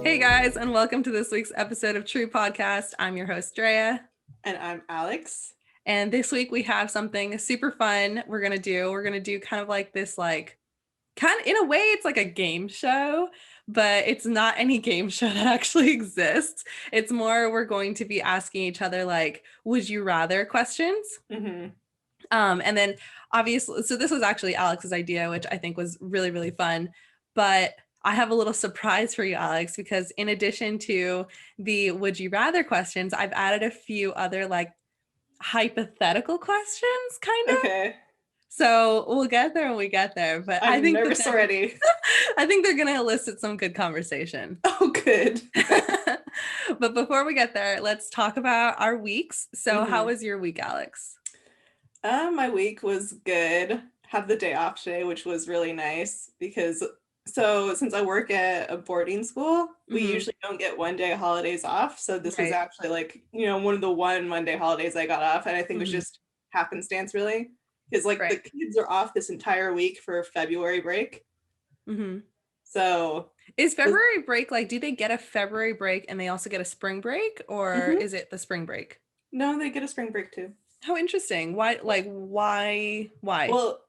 Hey guys, and welcome to this week's episode of TRUUU Podcast. I'm your host, Drea. And I'm Alex. And this week we have something super fun we're going to do. We're going to do kind of like this, in a way, it's like a game show, but it's not any game show that actually exists. It's more, we're going to be asking each other, would you rather questions? Mm-hmm. And then obviously, so this was actually Alex's idea, which I think was really, really fun. But I have a little surprise for you, Alex, because in addition to the would you rather questions, I've added a few other hypothetical questions, kind of. Okay. So we'll get there when we get there. But I'm nervous already. I think they're going to elicit some good conversation. Oh, good. But before we get there, let's talk about our weeks. So how was your week, Alex? My week was good. Had the day off today, which was really nice because since I work at a boarding school, we usually don't get one day holidays off. So this was actually one of the one Monday holidays I got off. And I think it was just happenstance, really. Because the kids are off this entire week for February break. Mm-hmm. So is February break, do they get a February break and they also get a spring break, or is it the spring break? No, they get a spring break too. How interesting. Why? Well,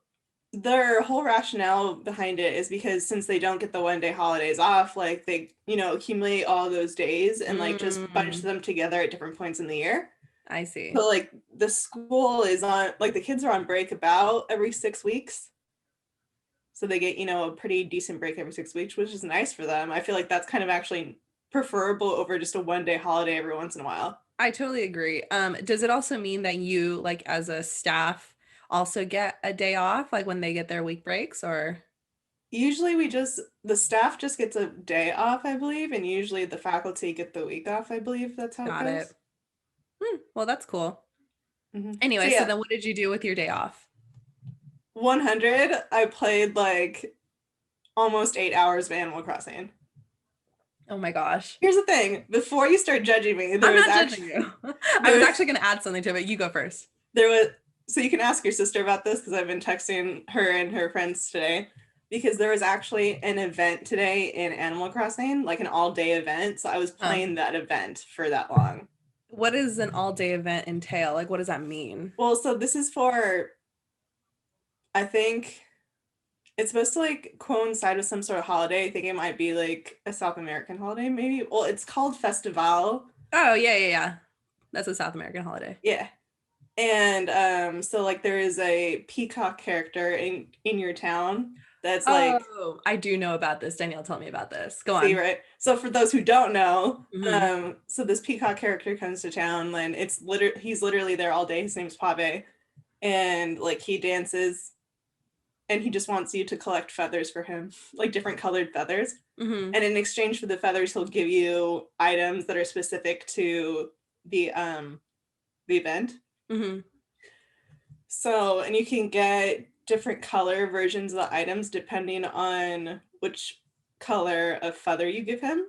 their whole rationale behind it is because since they don't get the one day holidays off, they, accumulate all those days and just bunch them together at different points in the year. I see. So the school is on, the kids are on break about every 6 weeks. So they get, a pretty decent break every 6 weeks, which is nice for them. I feel like that's kind of actually preferable over just a one day holiday every once in a while. I totally agree. Does it also mean that you, as a staff, also get a day off, when they get their week breaks, or? Usually the staff just gets a day off, I believe, and usually the faculty get the week off, I believe. That's how it goes. Well, that's cool. Mm-hmm. Anyway, so then what did you do with your day off? 100. I played almost 8 hours of Animal Crossing. Oh my gosh. Here's the thing. Before you start judging me, judging you. I was actually going to add something to it, but you go first. So you can ask your sister about this because I've been texting her and her friends today, because there was actually an event today in Animal Crossing, an all-day event. So I was playing that event for that long. What does an all-day event entail? What does that mean? Well, so this is for, I think it's supposed to coincide with some sort of holiday. I think it might be a South American holiday, maybe. Well, it's called Festival. Oh, yeah. That's a South American holiday. Yeah. And so there is a peacock character in your town that's Oh, I do know about this. Danielle told me about this. Go on. See, right? So for those who don't know, so this peacock character comes to town and he's literally there all day. His name's Pave. And he dances and he just wants you to collect feathers for him, different colored feathers. Mm-hmm. And in exchange for the feathers, he'll give you items that are specific to the event. Mm-hmm. So, and you can get different color versions of the items depending on which color of feather you give him.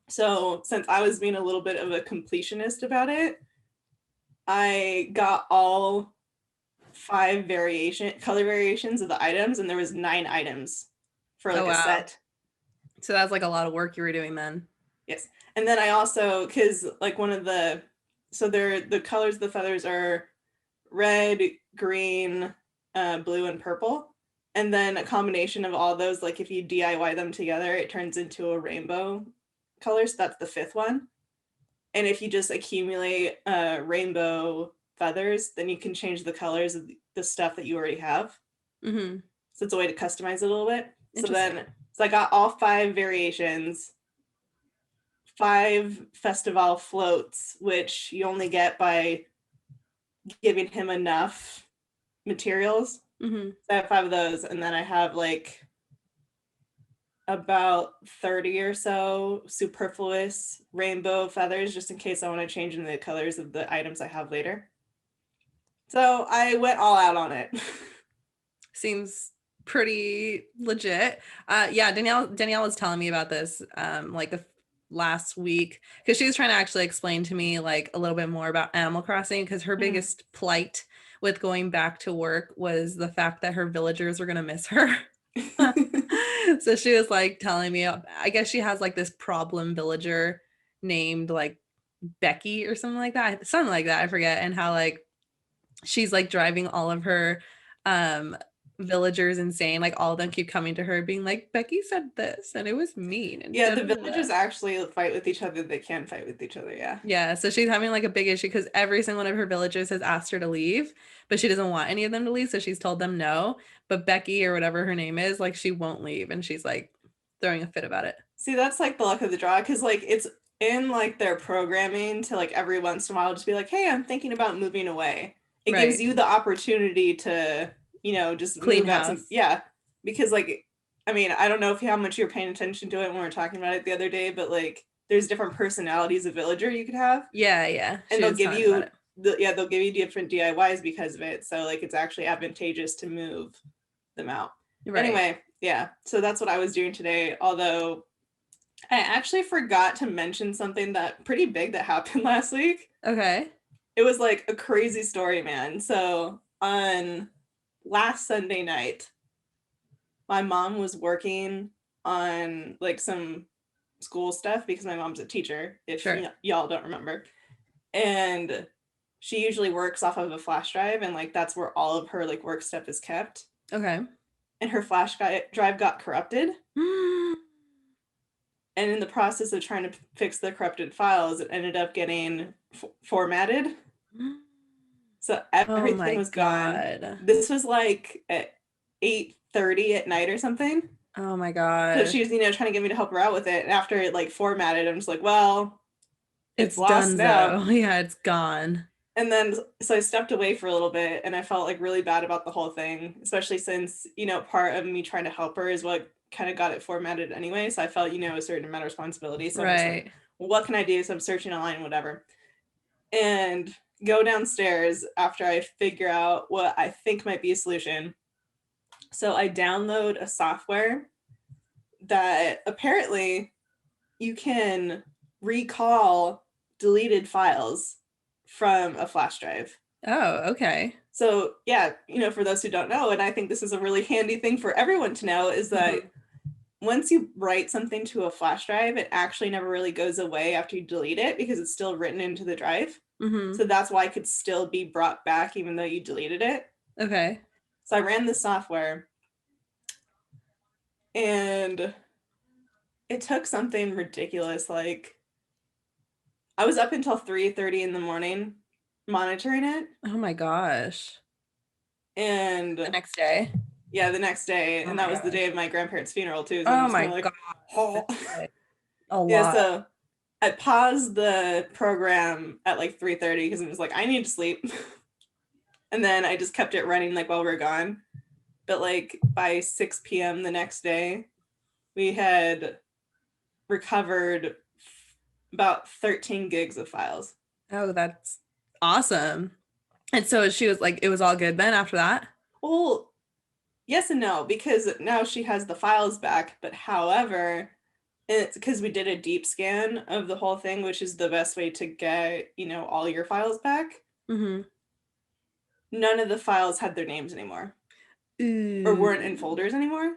So since I was being a little bit of a completionist about it, I got all 5 color variations of the items, and there was 9 items for a set. So that's a lot of work you were doing then. Yes. And then I also, because one of the colors of the feathers are red, green, blue, and purple. And then a combination of all those, if you DIY them together, it turns into a rainbow color. So that's the 5th one. And if you just accumulate rainbow feathers, then you can change the colors of the stuff that you already have. Mm-hmm. So it's a way to customize it a little bit. So I got all 5 variations, 5 festival floats, which you only get by giving him enough materials. Mm-hmm. So I have 5 of those, and then I have about 30 or so superfluous rainbow feathers, just in case I want to change in the colors of the items I have later. So I went all out on it. Seems pretty legit. Yeah, Danielle was telling me about this the last week, because she was trying to actually explain to me a little bit more about Animal Crossing, because her biggest plight with going back to work was the fact that her villagers were going to miss her. So she was like telling me, I guess she has like this problem villager named like Becky or something like that. Something like that, I forget. And how like she's like driving all of her villagers insane. Like all of them keep coming to her being like, Becky said this and it was mean. And Yeah, the villagers actually fight with each other. They can fight with each other, yeah. Yeah, so she's having like a big issue because every single one of her villagers has asked her to leave, but she doesn't want any of them to leave, so she's told them no. But Becky or whatever her name is, like she won't leave, and she's like throwing a fit about it. See, that's like the luck of the draw, because like it's in like their programming to like every once in a while just be like, hey, I'm thinking about moving away. It Right. gives you the opportunity to, you know, just Clean move out house. yeah, because like, I mean, I don't know how much you're paying attention to it when we were talking about it the other day, but like there's different personalities of villager you could have. Yeah. And they'll give you they'll give you different DIYs because of it. So like it's actually advantageous to move them out. Right. Anyway, yeah. So that's what I was doing today. Although I actually forgot to mention something that pretty big that happened last week. Okay. It was like a crazy story, man. So on last Sunday night, my mom was working on like some school stuff because my mom's a teacher, if y'all don't remember. And she usually works off of a flash drive, and like that's where all of her like work stuff is kept. Okay. And her flash drive got corrupted. And in the process of trying to fix the corrupted files, it ended up getting formatted. So everything was gone. This was like at 8:30 at night or something. Oh my God. So she was, you know, trying to get me to help her out with it. And after it like formatted, I'm just like, well, it's lost now. Yeah, it's gone. And then, so I stepped away for a little bit, and I felt like really bad about the whole thing, especially since, you know, part of me trying to help her is what kind of got it formatted anyway. So I felt, you know, a certain amount of responsibility. So I'm just like, well, what can I do? So I'm searching online, whatever. And go downstairs after I figure out what I think might be a solution. So I download a software that apparently you can recall deleted files from a flash drive. Oh, okay. So yeah, you know, for those who don't know, and I think this is a really handy thing for everyone to know, is that once you write something to a flash drive, it actually never really goes away after you delete it because it's still written into the drive. So that's why it could still be brought back even though you deleted it. Okay. So I ran the software, and it took something ridiculous. Like I was up until 3:30 in the morning monitoring it. Oh my gosh. And the next day? Yeah, the next day. And that was the day of my grandparents' funeral too. So my God. Oh. A lot. Yeah, so I paused the program at like 3:30 because it was like, I need to sleep. And then I just kept it running like while we were gone. But like by 6 p.m. the next day, we had recovered about 13 gigs of files. Oh, that's awesome. And so she was like, it was all good then after that? Well, yes and no, because now she has the files back. But however, it's because we did a deep scan of the whole thing, which is the best way to get, you know, all your files back. None of the files had their names anymore. Ooh. Or weren't in folders anymore.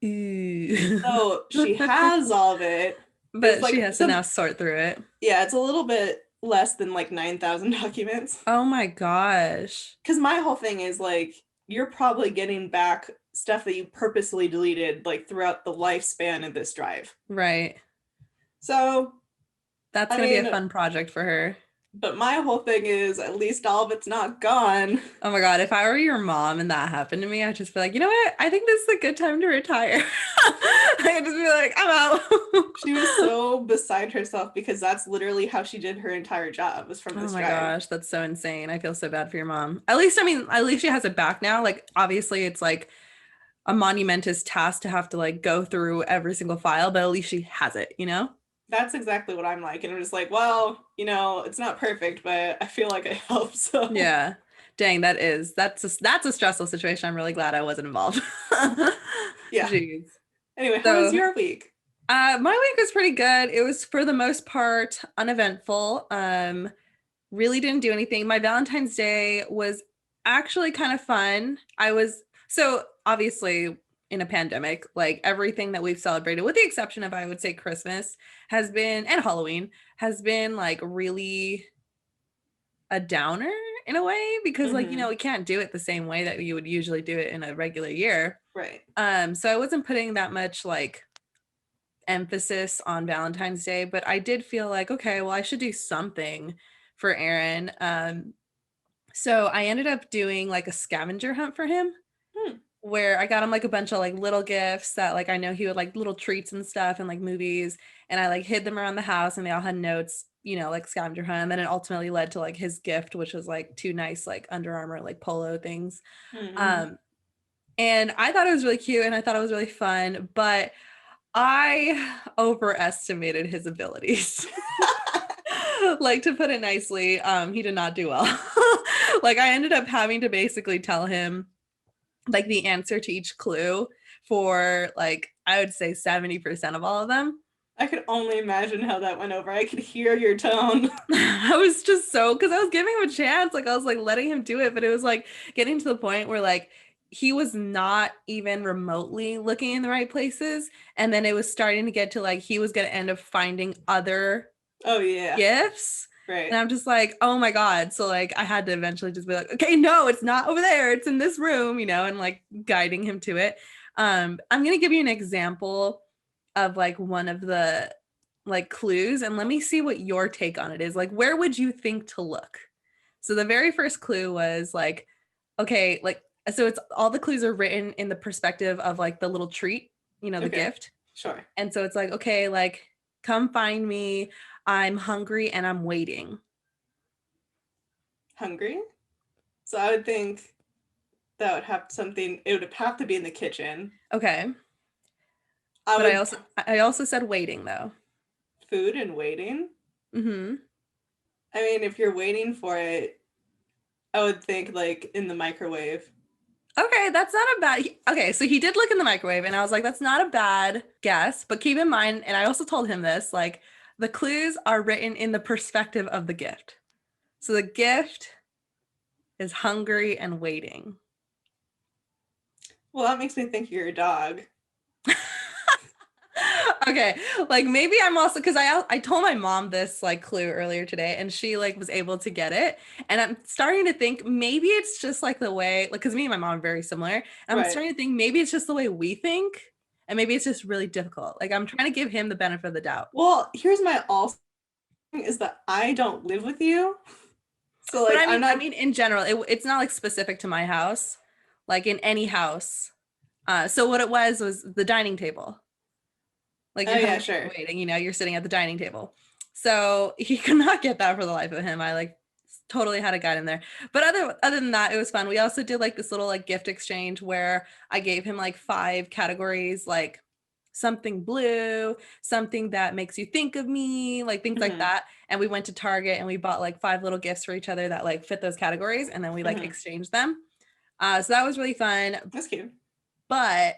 Ooh. So she has all of it. But like, she has to now sort through it. Yeah, it's a little bit less than like 9,000 documents. Oh my gosh. Because my whole thing is like, you're probably getting back stuff that you purposely deleted like throughout the lifespan of this drive. Right. So that's going to be a fun project for her. But my whole thing is at least all of it's not gone. Oh my God. If I were your mom and that happened to me, I'd just be like, you know what? I think this is a good time to retire. I'd just be like, I'm out. She was so beside herself because that's literally how she did her entire job, was from this drive. Oh my gosh. That's so insane. I feel so bad for your mom. At least she has it back now. Like, obviously it's like a monumentous task to have to like go through every single file, but at least she has it, you know? That's exactly what I'm like. And I'm just like, well, you know, it's not perfect, but I feel like I helped. So yeah. Dang, that's a stressful situation. I'm really glad I wasn't involved. Yeah. Jeez. Anyway, how was your week? My week was pretty good. It was for the most part uneventful. Really didn't do anything. My Valentine's Day was actually kind of fun. So obviously in a pandemic, like everything that we've celebrated, with the exception of, I would say, Christmas has been, and Halloween has been like really a downer in a way, because like, Mm-hmm. we can't do it the same way that you would usually do it in a regular year. Right. So I wasn't putting that much like emphasis on Valentine's Day, but I did feel like, okay, well, I should do something for Aaron. So I ended up doing like a scavenger hunt for him, Hmm. where I got him like a bunch of like little gifts that like I know he would like, little treats and stuff and like movies, and I like hid them around the house, and they all had notes, like scavenger hunt. And then it ultimately led to like his gift, which was like two nice like Under Armour like polo things. Mm-hmm. Um and I thought it was really cute and I thought it was really fun, but I overestimated his abilities. Like, to put it nicely, he did not do well. Like, I ended up having to basically tell him like the answer to each clue for like, I would say 70% of all of them. I could only imagine how that went over. I could hear your tone. I was just so, because I was giving him a chance, like I was like letting him do it, but it was like getting to the point where like he was not even remotely looking in the right places, and then it was starting to get to like he was going to end up finding other Oh yeah. gifts. And Right. I'm just like, oh my God. So like I had to eventually just be like, okay, no, it's not over there. It's in this room, and like guiding him to it. I'm gonna give you an example of like one of the like clues, and let me see what your take on it is. Like, where would you think to look? So the very first clue was like, okay, like, so it's all the clues are written in the perspective of like the little treat, the Okay. gift. Sure. And so it's like, okay, like, come find me. I'm hungry and I'm waiting. Hungry? So I would think that would have something, it would have to be in the kitchen. Okay. I But I would, also I also said waiting though. food and waiting. Mm-hmm. I mean, if you're waiting for it, I would think like in the microwave. Okay, that's not a bad. Okay, so he did look in the microwave, and I was like, that's not a bad guess. But keep in mind, and I also told him this, like, the clues are written in the perspective of the gift. So the gift is hungry and waiting. Well, that makes me think you're a dog. Okay, like maybe I'm also, because I told my mom this like clue earlier today, and she like was able to get it, and I'm starting to think maybe it's just like the way, like, because me and my mom are very similar, and I'm Right. starting to think maybe it's just the way we think, and maybe it's just really difficult. Like, I'm trying to give him the benefit of the doubt. Well, here's my also thing is that I don't live with you. So But like I I'm mean, I not. mean, in general, it's not like specific to my house, like in any house. So what it was the dining table. Like, Oh you're yeah, hungry and sure. waiting, you're sitting at the dining table. So he could not get that for the life of him. I like totally had a guide in there. But other than that, it was fun. We also did like this little like gift exchange where I gave him like 5 categories, like something blue, something that makes you think of me, like things like Mm-hmm. that. And we went to Target and we bought like 5 little gifts for each other that like fit those categories, and then we like Mm-hmm. exchanged them. So that was really fun. That's cute. But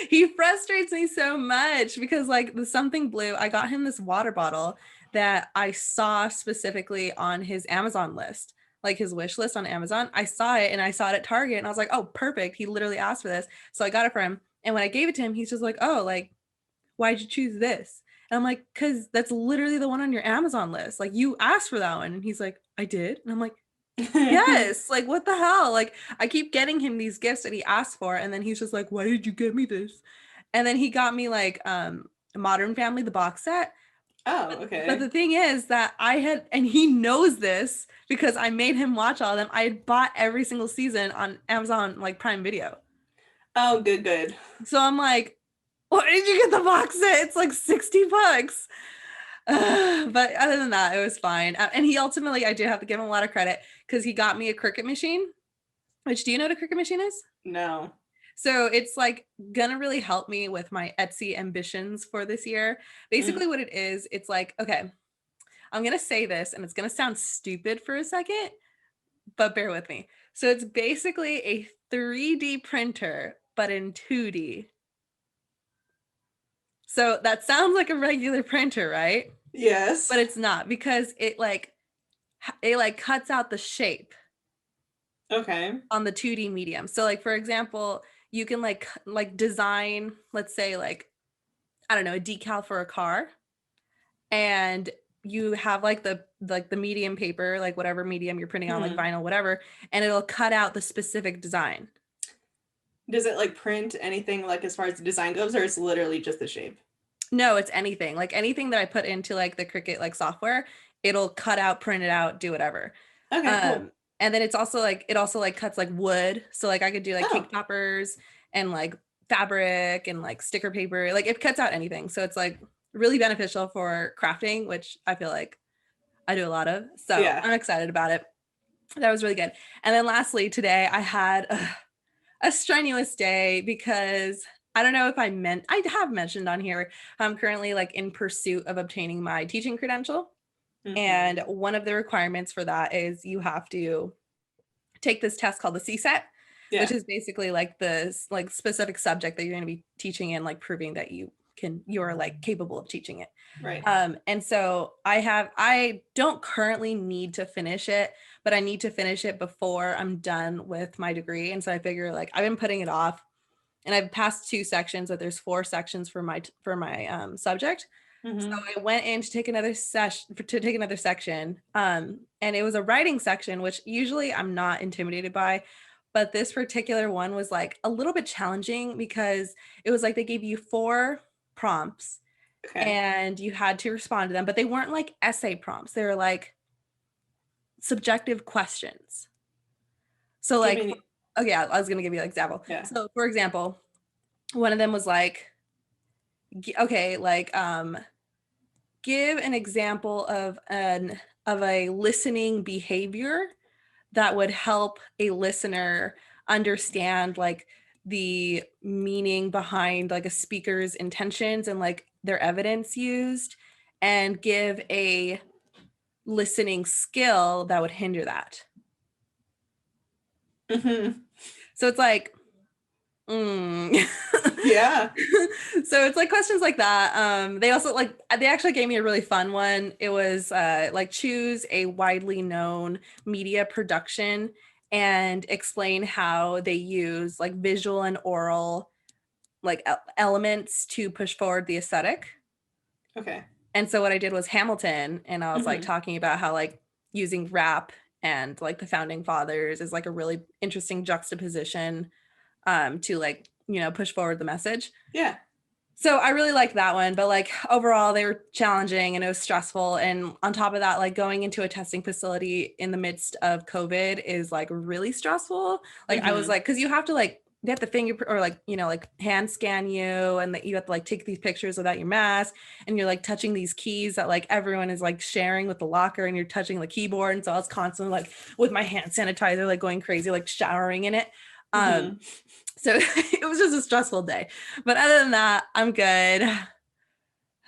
he frustrates me so much because like the something blue, I got him this water bottle that I saw specifically on his Amazon list, like his wish list on Amazon. I saw it, and I saw it at Target, and I was like, oh, perfect. He literally asked for this. So I got it for him. And when I gave it to him, he's just like, oh, like, why'd you choose this? And I'm like, because that's literally the one on your Amazon list. Like, you asked for that one. And he's like, I did. And I'm like, yes, like, what the hell? Like, I keep getting him these gifts that he asked for, and then he's just like, why did you get me this? And then he got me like Modern Family, the box set. Oh, But okay. the thing is that I had, and he knows this because I made him watch all of them. I had bought every single season on Amazon like Prime Video. Oh, good, good. So I'm like, why did you get the box set? It's like $60. But other than that, it was fine. And he ultimately, I do have to give him a lot of credit because he got me a Cricut machine. Which, do you know what a Cricut machine is? No. So it's like gonna really help me with my Etsy ambitions for this year. Mm. Basically, what it is, it's like, okay, I'm gonna say this and it's gonna sound stupid for a second, but bear with me. So it's basically a 3D printer, but in 2D. So that sounds like a regular printer, right? Yes. But it's not, because it like cuts out the shape. Okay. on the 2D medium. So like, for example, you can like design, let's say like, I don't know, a decal for a car, and you have like the medium paper, like whatever medium you're printing on, like Mhm. vinyl, whatever, and it'll cut out the specific design. Does it like print anything like as far as the design goes, or it's literally just the shape? No, it's anything. Like anything that I put into like the Cricut like software, it'll cut out, print it out, do whatever. Okay, cool. And then it's also like it also like cuts like wood. So like I could do like Oh, cake toppers and like fabric and like sticker paper. Like it cuts out anything. So it's like really beneficial for crafting, which I feel like I do a lot of. So yeah. I'm excited about it. That was really good. And then lastly, today I had a strenuous day because I don't know if I have mentioned on here, I'm currently like in pursuit of obtaining my teaching credential. And Mhm. one of the requirements for that is you have to take this test called the CSET, which Yeah. is basically like the like specific subject that you're going to be teaching and like proving that you're like capable of teaching it. Right. And so I don't currently need to finish it, but I need to finish it before I'm done with my degree. And so I figure like I've been putting it off, and I've passed 2 sections, but there's 4 sections for my subject. So Mhm. I went in to take another section, and it was a writing section, which usually I'm not intimidated by, but this particular one was like a little bit challenging because it was like they gave you 4 prompts Okay. and you had to respond to them, but they weren't like essay prompts. They were like subjective questions. So Give like, me. oh yeah, I was gonna give you an example. Yeah. So for example, one of them was like, okay, like give an example of a listening behavior that would help a listener understand like the meaning behind like a speaker's intentions and like their evidence used, and give a listening skill that would hinder that. Mhm. So it's like, mm. Yeah. So it's like questions like that. They also like they actually gave me a really fun one. It was like choose a widely known media production and explain how they use like visual and oral like elements to push forward the aesthetic. Okay. And so what I did was Hamilton, and I was like Mhm. talking about how like using rap and like the founding fathers is like a really interesting juxtaposition to like, push forward the message. Yeah. So I really liked that one, but like overall they were challenging and it was stressful. And on top of that, like going into a testing facility in the midst of COVID is like really stressful. Like I was Mhm. like, cause you have to like get the fingerprint or like, like hand scan you, and that you have to like take these pictures without your mask, and you're like touching these keys that like everyone is like sharing with the locker, and you're touching the keyboard. And so I was constantly like with my hand sanitizer, like going crazy, like showering in it. Um, Mhm. so it was just a stressful day. But other than that, I'm good.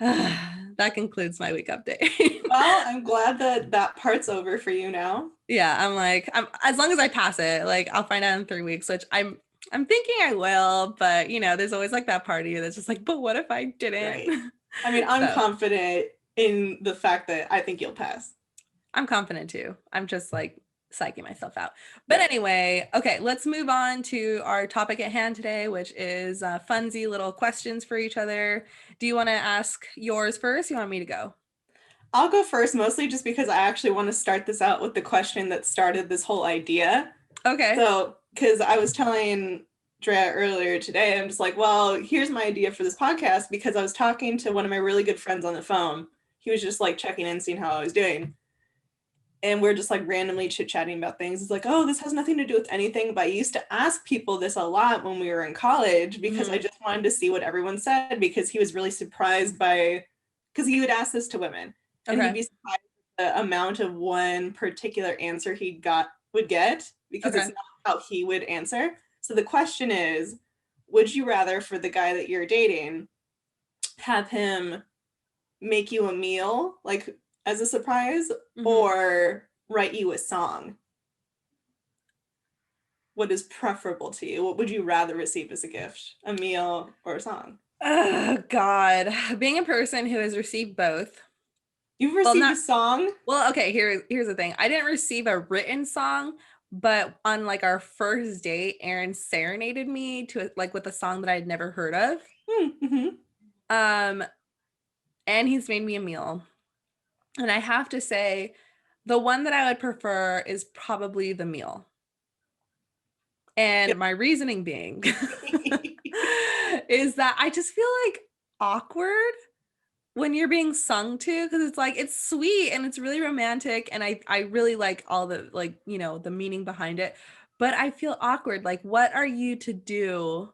That concludes my week update. Well, I'm glad that that part's over for you now. Yeah, I'm like, as long as I pass it, like I'll find out in 3 weeks, which I'm thinking I will, but there's always like that part of you that's just like, but what if I didn't? Right. I mean, I'm So confident in the fact that I think you'll pass. I'm confident too. I'm just like psyching myself out. But Right. anyway, okay, let's move on to our topic at hand today, which is funsy little questions for each other. Do you want to ask yours first? You want me to go? I'll go first, mostly just because I actually want to start this out with the question that started this whole idea. Okay. So, because I was telling Drea earlier today, I'm just like, well, here's my idea for this podcast, because I was talking to one of my really good friends on the phone. He was just like checking in, seeing how I was doing. And we're just like randomly chit-chatting about things. It's like, oh, this has nothing to do with anything, but I used to ask people this a lot when we were in college because I just wanted to see what everyone said, because he was really surprised by, because he would ask this to women, and he'd Okay. be surprised at the amount of one particular answer he would get, because it's Okay. not how he would answer. So the question is, would you rather, for the guy that you're dating, have him make you a meal, like as a surprise, Mm-hmm. or write you a song? What is preferable to you? What would you rather receive as a gift? A meal or a song? Oh God. Being a person who has received both. You've Well, received a not song? well, okay, here's the thing. I didn't receive a written song, but on like our first date, Aaron serenaded me to like with a song that I'd never heard of. Mm-hmm. Um, and he's made me a meal. And I have to say, the one that I would prefer is probably the meal. And my reasoning being is that I just feel like awkward when you're being sung to, because it's like it's sweet and it's really romantic and I really like all the like, you know, the meaning behind it, but I feel awkward. Like, what are you to do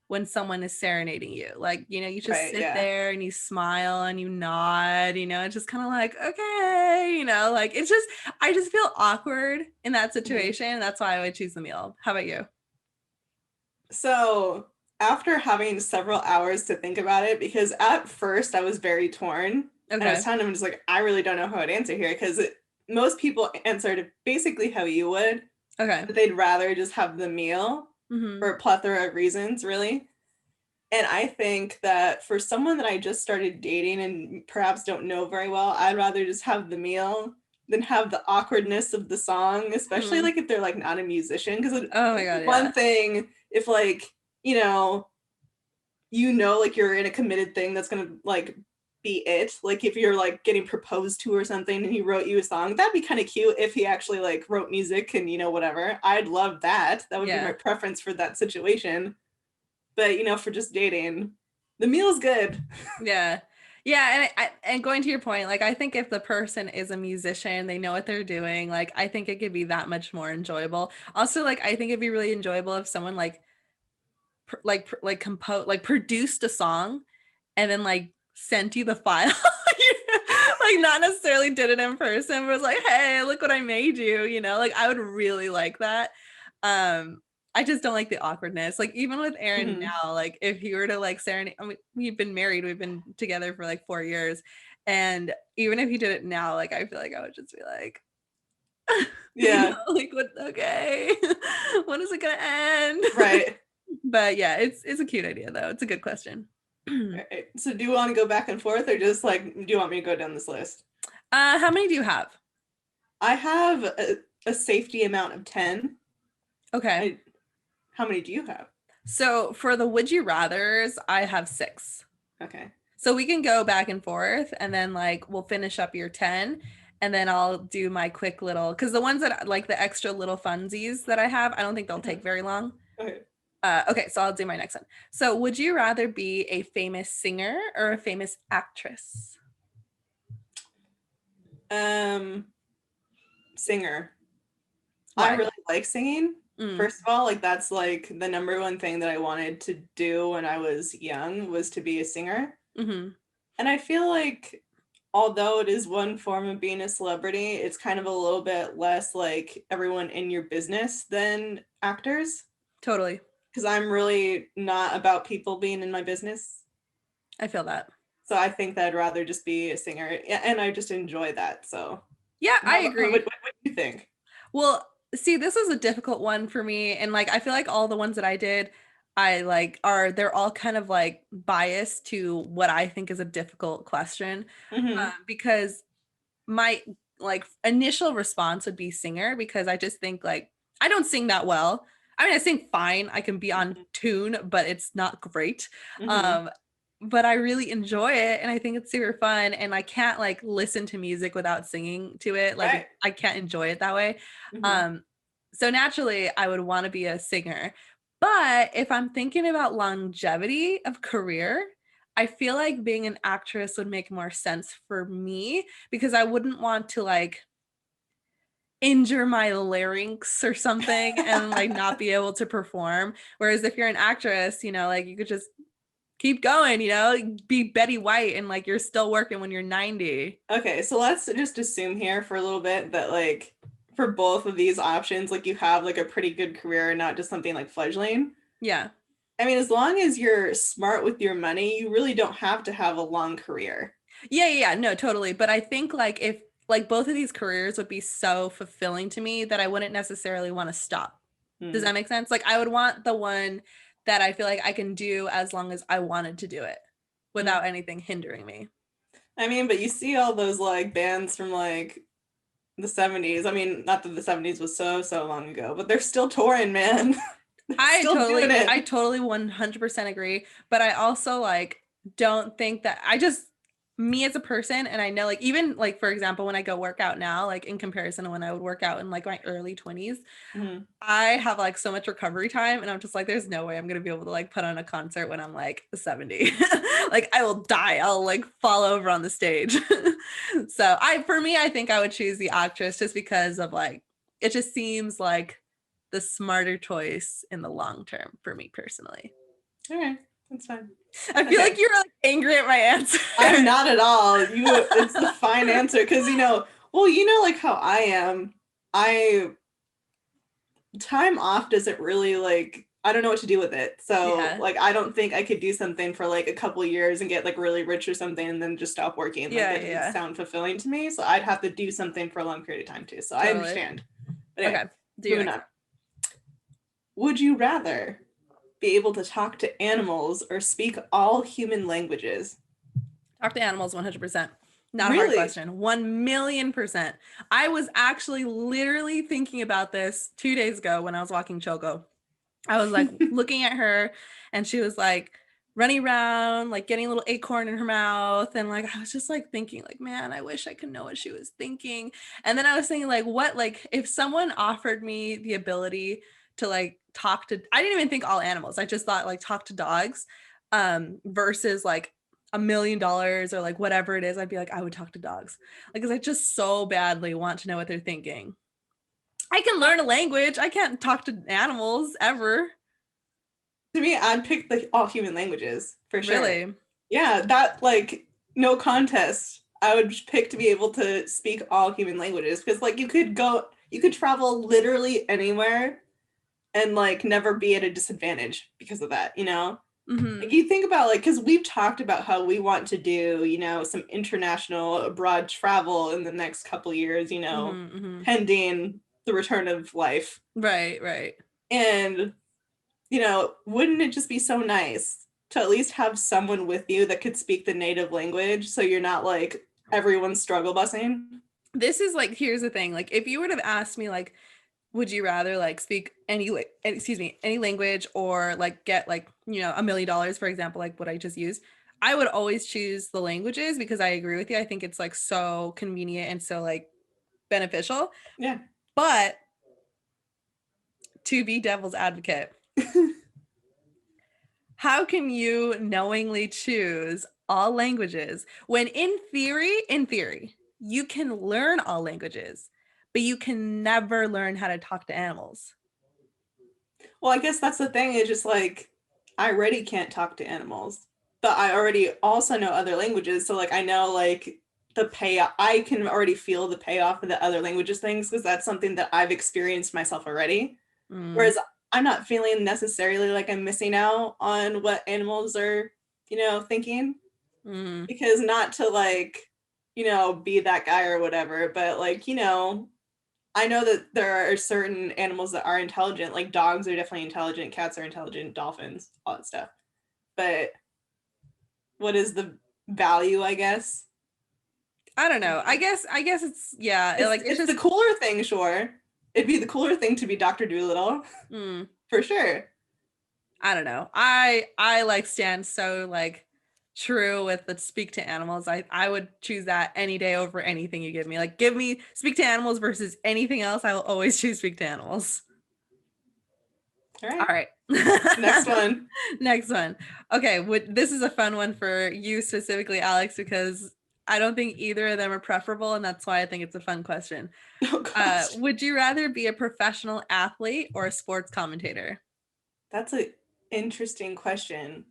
when someone is serenading you? Like, you know, you just Right, sit yeah. there and you smile and you nod, you know, it's just kind of like, okay, you know, like it's just, I just feel awkward in that situation. That's why I would choose the meal. How about you? So after having several hours to think about it, because at first I was very torn, and I was Okay. telling him just like, I really don't know how I'd answer here, because most people answered basically how you would, Okay. that they'd rather just have the meal Mm-hmm. for a plethora of reasons, really. And I think that for someone that I just started dating and perhaps don't know very well, I'd rather just have the meal than have the awkwardness of the song, especially Mm-hmm. like if they're like not a musician. Because Oh my God, one yeah. thing if like, like you're in a committed thing that's gonna like be it. Like if you're like getting proposed to or something and he wrote you a song, that'd be kind of cute if he actually like wrote music and whatever. I'd love that. That would be my Yeah. preference for that situation. But for just dating, the meal's good. Yeah. Yeah, and going to your point, like I think if the person is a musician, they know what they're doing, like I think it could be that much more enjoyable. Also, like I think it'd be really enjoyable if someone like compose like produced a song and then like sent you the file. Like not necessarily did it in person, but was like, "Hey, look what I made you," you know? Like I would really like that. I just don't like the awkwardness. Like even with Aaron Mm-hmm. now, like if he were to like serenade, I mean, we've been married, we've been together for like 4 years. And even if he did it now, like I feel like I would just be like, Yeah, like what okay. When is it gonna end? right. But yeah, it's a cute idea though. It's a good question. Right. So do you want to go back and forth or just like, do you want me to go down this list? How many do you have? I have a safety amount of 10. Okay. I, how many do you have? So for the would you rathers, I have 6. Okay. So we can go back and forth and then like we'll finish up your 10 and then I'll do my quick little because the ones that like the extra little funsies that I have, I don't think they'll take very long. Okay. Okay, so I'll do my next one. So would you rather be a famous singer or a famous actress? Singer. I Why? really like singing. Mm, First of all, like that's like the number one thing that I wanted to do when I was young was to be a singer. mm-hmm. And I feel like although it is one form of being a celebrity, it's kind of a little bit less like everyone in your business than actors. Totally. Because I'm really not about people being in my business. I feel that. So I think that I'd rather just be a singer. And I just enjoy that. So Yeah, I what agree. do you think? Well, see, this was a difficult one for me. And like, I feel like all the ones that I did, I like they're all kind of like biased to what I think is a difficult question. Mm-hmm. Because my like initial response would be singer because I just think like I don't sing that well. I mean, I sing fine. I can be on tune, but it's not great. Mm-hmm. Um, but I really enjoy it and I think it's super fun and I can't like listen to music without singing to it. Like Right. I can't enjoy it that way. Mm-hmm. Um, so naturally I would want to be a singer. But if I'm thinking about longevity of career, I feel like being an actress would make more sense for me because I wouldn't want to like injure my larynx or something and like not be able to perform. Whereas if you're an actress, you know, like you could just keep going, you know, be Betty White and like you're still working when you're 90. Okay, so let's just assume here for a little bit that like for both of these options, like you have like a pretty good career, not just something like fledgling. Yeah. I mean, as long as you're smart with your money, you really don't have to have a long career. Yeah, no, totally. But I think like if like both of these careers would be so fulfilling to me that I wouldn't necessarily want to stop. Does Hmm. that make sense? Like I would want the one that I feel like I can do as long as I wanted to do it Hmm. without anything hindering me. I mean, but you see all those like bands from like the 70s. I mean, not that the 70s was so long ago, but they're still touring, man. I Still doing it. totally 100% agree, but I also like don't think that me as a person, and I know like even like for example when I go work out now, like in comparison to when I would work out in like my early 20s, I have like so much recovery time, and I'm just like there's no way I'm going to be able to like put on a concert when I'm like 70. Like I will die. I'll like fall over on the stage. So for me I think I would choose the actress just because of like it just seems like the smarter choice in the long term for me personally. All right, that's fine. I feel like you're like angry at my answer. I'm not at all. It's the fine answer because like how I am. Time off doesn't really like I don't know what to do with it. So like I don't think I could do something for like a couple of years and get like really rich or something and then just stop working. Like that doesn't sound fulfilling to me. So I'd have to do something for a long period of time too. So I understand. But anyway, moving on. Would you rather be able to talk to animals or speak all human languages? Talk to animals 100%. Not a hard question. 1,000,000%. I was actually literally thinking about this 2 days ago when I was walking Choco. I was like looking at her and she was like running around, like getting a little acorn in her mouth. And like, I was just like thinking like, man, I wish I could know what she was thinking. And then I was thinking like, if someone offered me the ability to like talk to, I didn't even think all animals. I just thought like talk to dogs versus like $1 million or like whatever it is. I'd be like, I would talk to dogs. Like, cause I just so badly want to know what they're thinking. I can learn a language. I can't talk to animals ever. To me, I'd pick the all human languages for sure. Really? Yeah, that like no contest. I would pick to be able to speak all human languages because like you could travel literally anywhere and like never be at a disadvantage because of that, Like you think about like because we've talked about how we want to do some international abroad travel in the next couple years, pending the return of life. Right. And wouldn't it just be so nice to at least have someone with you that could speak the native language so you're not like everyone's struggle busing? This is like, here's the thing. Like if you would have asked me like, would you rather like speak any language or like get like, $1 million, for example, like what I just used, I would always choose the languages because I agree with you. I think it's like so convenient and so like beneficial. Yeah. But to be devil's advocate, how can you knowingly choose all languages when in theory, you can learn all languages, but you can never learn how to talk to animals? Well, I guess that's the thing is just like, I already can't talk to animals, but I already also know other languages. So like, I know like the payoff, I can already feel the payoff of the other languages things because that's something that I've experienced myself already. Whereas I'm not feeling necessarily like I'm missing out on what animals are, thinking. Because not to like, be that guy or whatever, but like, I know that there are certain animals that are intelligent, like dogs are definitely intelligent, cats are intelligent, dolphins, all that stuff. But what is the value, I guess? I don't know. I guess it's it's just the cooler thing, sure. It'd be the cooler thing to be Dr. Dolittle. For sure. I don't know. I like stand so like true with the speak to animals. I would choose that any day over anything you give me. Like give me speak to animals versus anything else. I will always choose speak to animals. All right. Next one. Okay, this is a fun one for you specifically, Alex, because I don't think either of them are preferable, and that's why I think it's a fun question. Would you rather be a professional athlete or a sports commentator? That's an interesting question.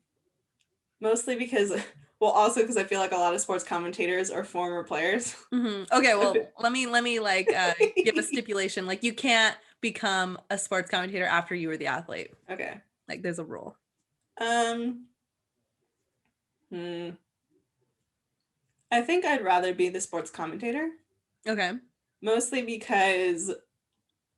Mostly because, also because I feel like a lot of sports commentators are former players. Okay, well, let me like give a stipulation. Like you can't become a sports commentator after you were the athlete. Okay. Like there's a rule. I think I'd rather be the sports commentator. Okay. Mostly because,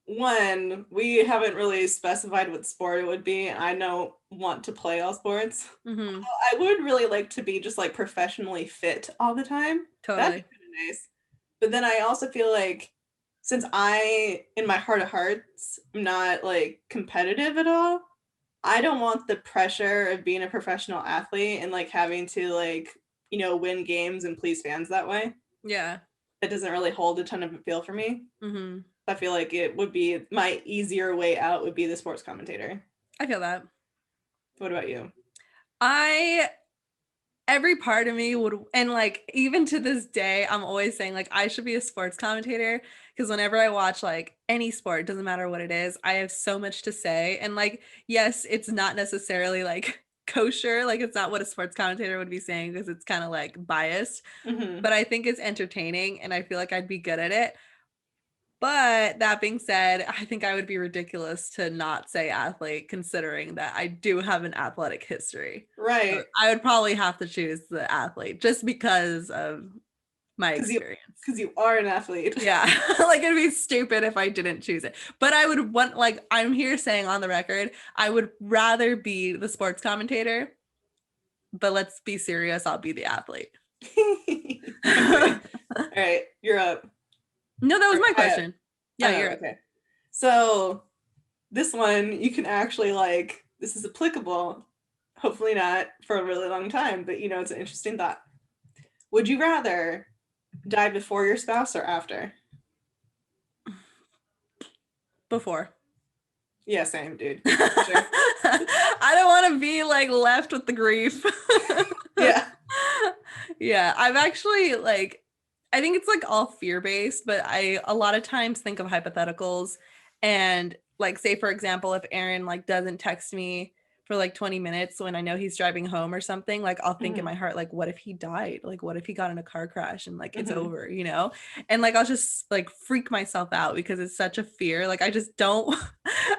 one, we haven't really specified what sport it would be, and I don't want to play all sports. I would really like to be just like professionally fit all the time. Totally. That'd be kind of nice. But then I also feel like since I, in my heart of hearts, am not like competitive at all, I don't want the pressure of being a professional athlete and like having to like, win games and please fans that way. Yeah. It doesn't really hold a ton of appeal for me. Mm-hmm. I feel like it would be my easier way out would be the sports commentator. I feel that. What about you? Every part of me would, and like even to this day, I'm always saying like I should be a sports commentator, because whenever I watch like any sport, doesn't matter what it is, I have so much to say. And like, yes, it's not necessarily like kosher, like it's not what a sports commentator would be saying, because it's kind of like biased, Mm-hmm. but I think it's entertaining and I feel like I'd be good at it. But that being said, I think I would be ridiculous to not say athlete, considering that I do have an athletic history. Right. So I would probably have to choose the athlete just because of my experience. Because you are an athlete. Yeah. Like it'd be stupid if I didn't choose it. But I would want, like, I'm here saying on the record, I would rather be the sports commentator. But let's be serious, I'll be the athlete. Okay. All right, you're up. No, that was my question. Yeah, you're okay. So this one, you can actually like, this is applicable, hopefully not for a really long time, but it's an interesting thought. Would you rather die before your spouse or after? Before. Yeah, same, dude. Sure. I don't want to be like left with the grief. Yeah. Yeah, I've actually like, I think it's like all fear-based, but I a lot of times think of hypotheticals, and like say for example, if Aaron like doesn't text me for like 20 minutes when I know he's driving home or something, like I'll think in my heart, like what if he died? Like what if he got in a car crash and like it's over, And like I'll just like freak myself out because it's such a fear. Like I just don't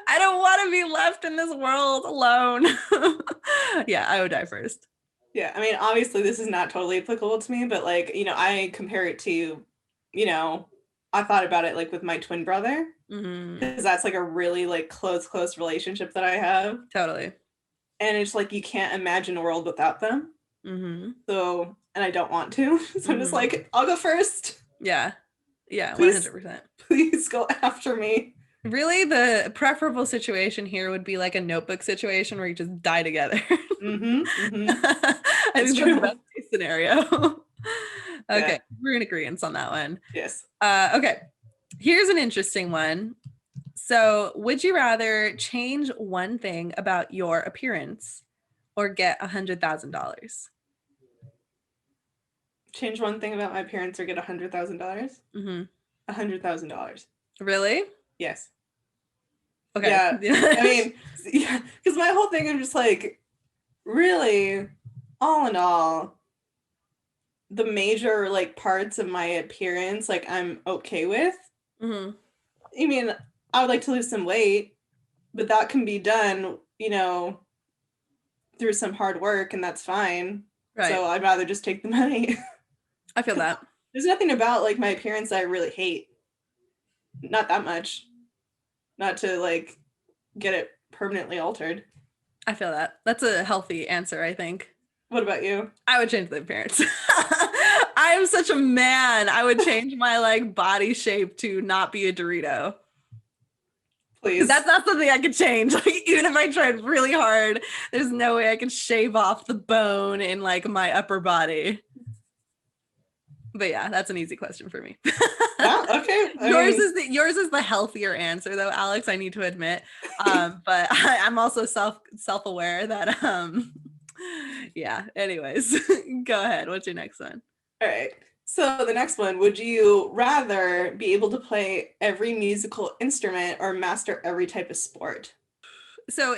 I don't want to be left in this world alone. Yeah, I would die first. Yeah, I mean, obviously this is not totally applicable to me, but like, I compare it to, I thought about it like with my twin brother, because that's like a really like close relationship that I have. Totally. And it's like, you can't imagine a world without them. So, and I don't want to. So I'm just like, I'll go first. Yeah. Yeah, 100%. Please go after me. Really, the preferable situation here would be like a Notebook situation where you just die together. I think that's the best case scenario. Okay, we're in agreement on that one. Yes. Okay, here's an interesting one. So, would you rather change one thing about your appearance or get $100,000? Change one thing about my appearance or get $100,000? $100,000. Really? Yes. Okay. Yeah. I mean, yeah, because my whole thing, I'm just like, really, all in all, the major like parts of my appearance, like I'm okay with. I mean, I would like to lose some weight, but that can be done, through some hard work, and that's fine. Right. So I'd rather just take the money. I feel that. There's nothing about like my appearance that I really hate. Not that much. Not to like get it permanently altered. I feel that. That's a healthy answer, I think. What about you? I would change the appearance. I am such a man. I would change my like body shape to not be a Dorito. Please. That's not something I could change. Like even if I tried really hard, there's no way I could shave off the bone in like my upper body. But yeah, that's an easy question for me. Yeah, okay. Yours is the healthier answer though, Alex, I need to admit. But I'm also self-aware that yeah, anyways. Go ahead. What's your next one? All right. So the next one, would you rather be able to play every musical instrument or master every type of sport? So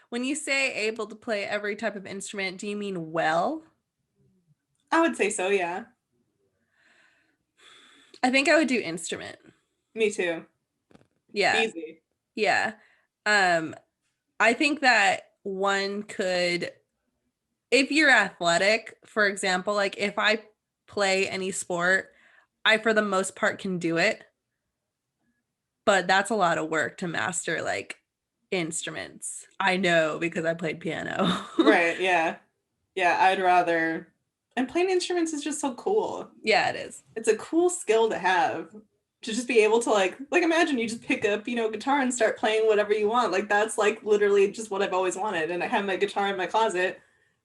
when you say able to play every type of instrument, do you mean well? I would say so, yeah. I think I would do instrument. Me too. Yeah. Easy. Yeah. I think that one could, if you're athletic, for example, like if I play any sport, I for the most part can do it. But that's a lot of work to master like instruments. I know because I played piano. Right, yeah. Yeah, I'd rather, and playing instruments is just so cool. Yeah, it is. It's a cool skill to have. to just be able to like imagine you just pick up, guitar and start playing whatever you want. Like that's like literally just what I've always wanted. And I have my guitar in my closet,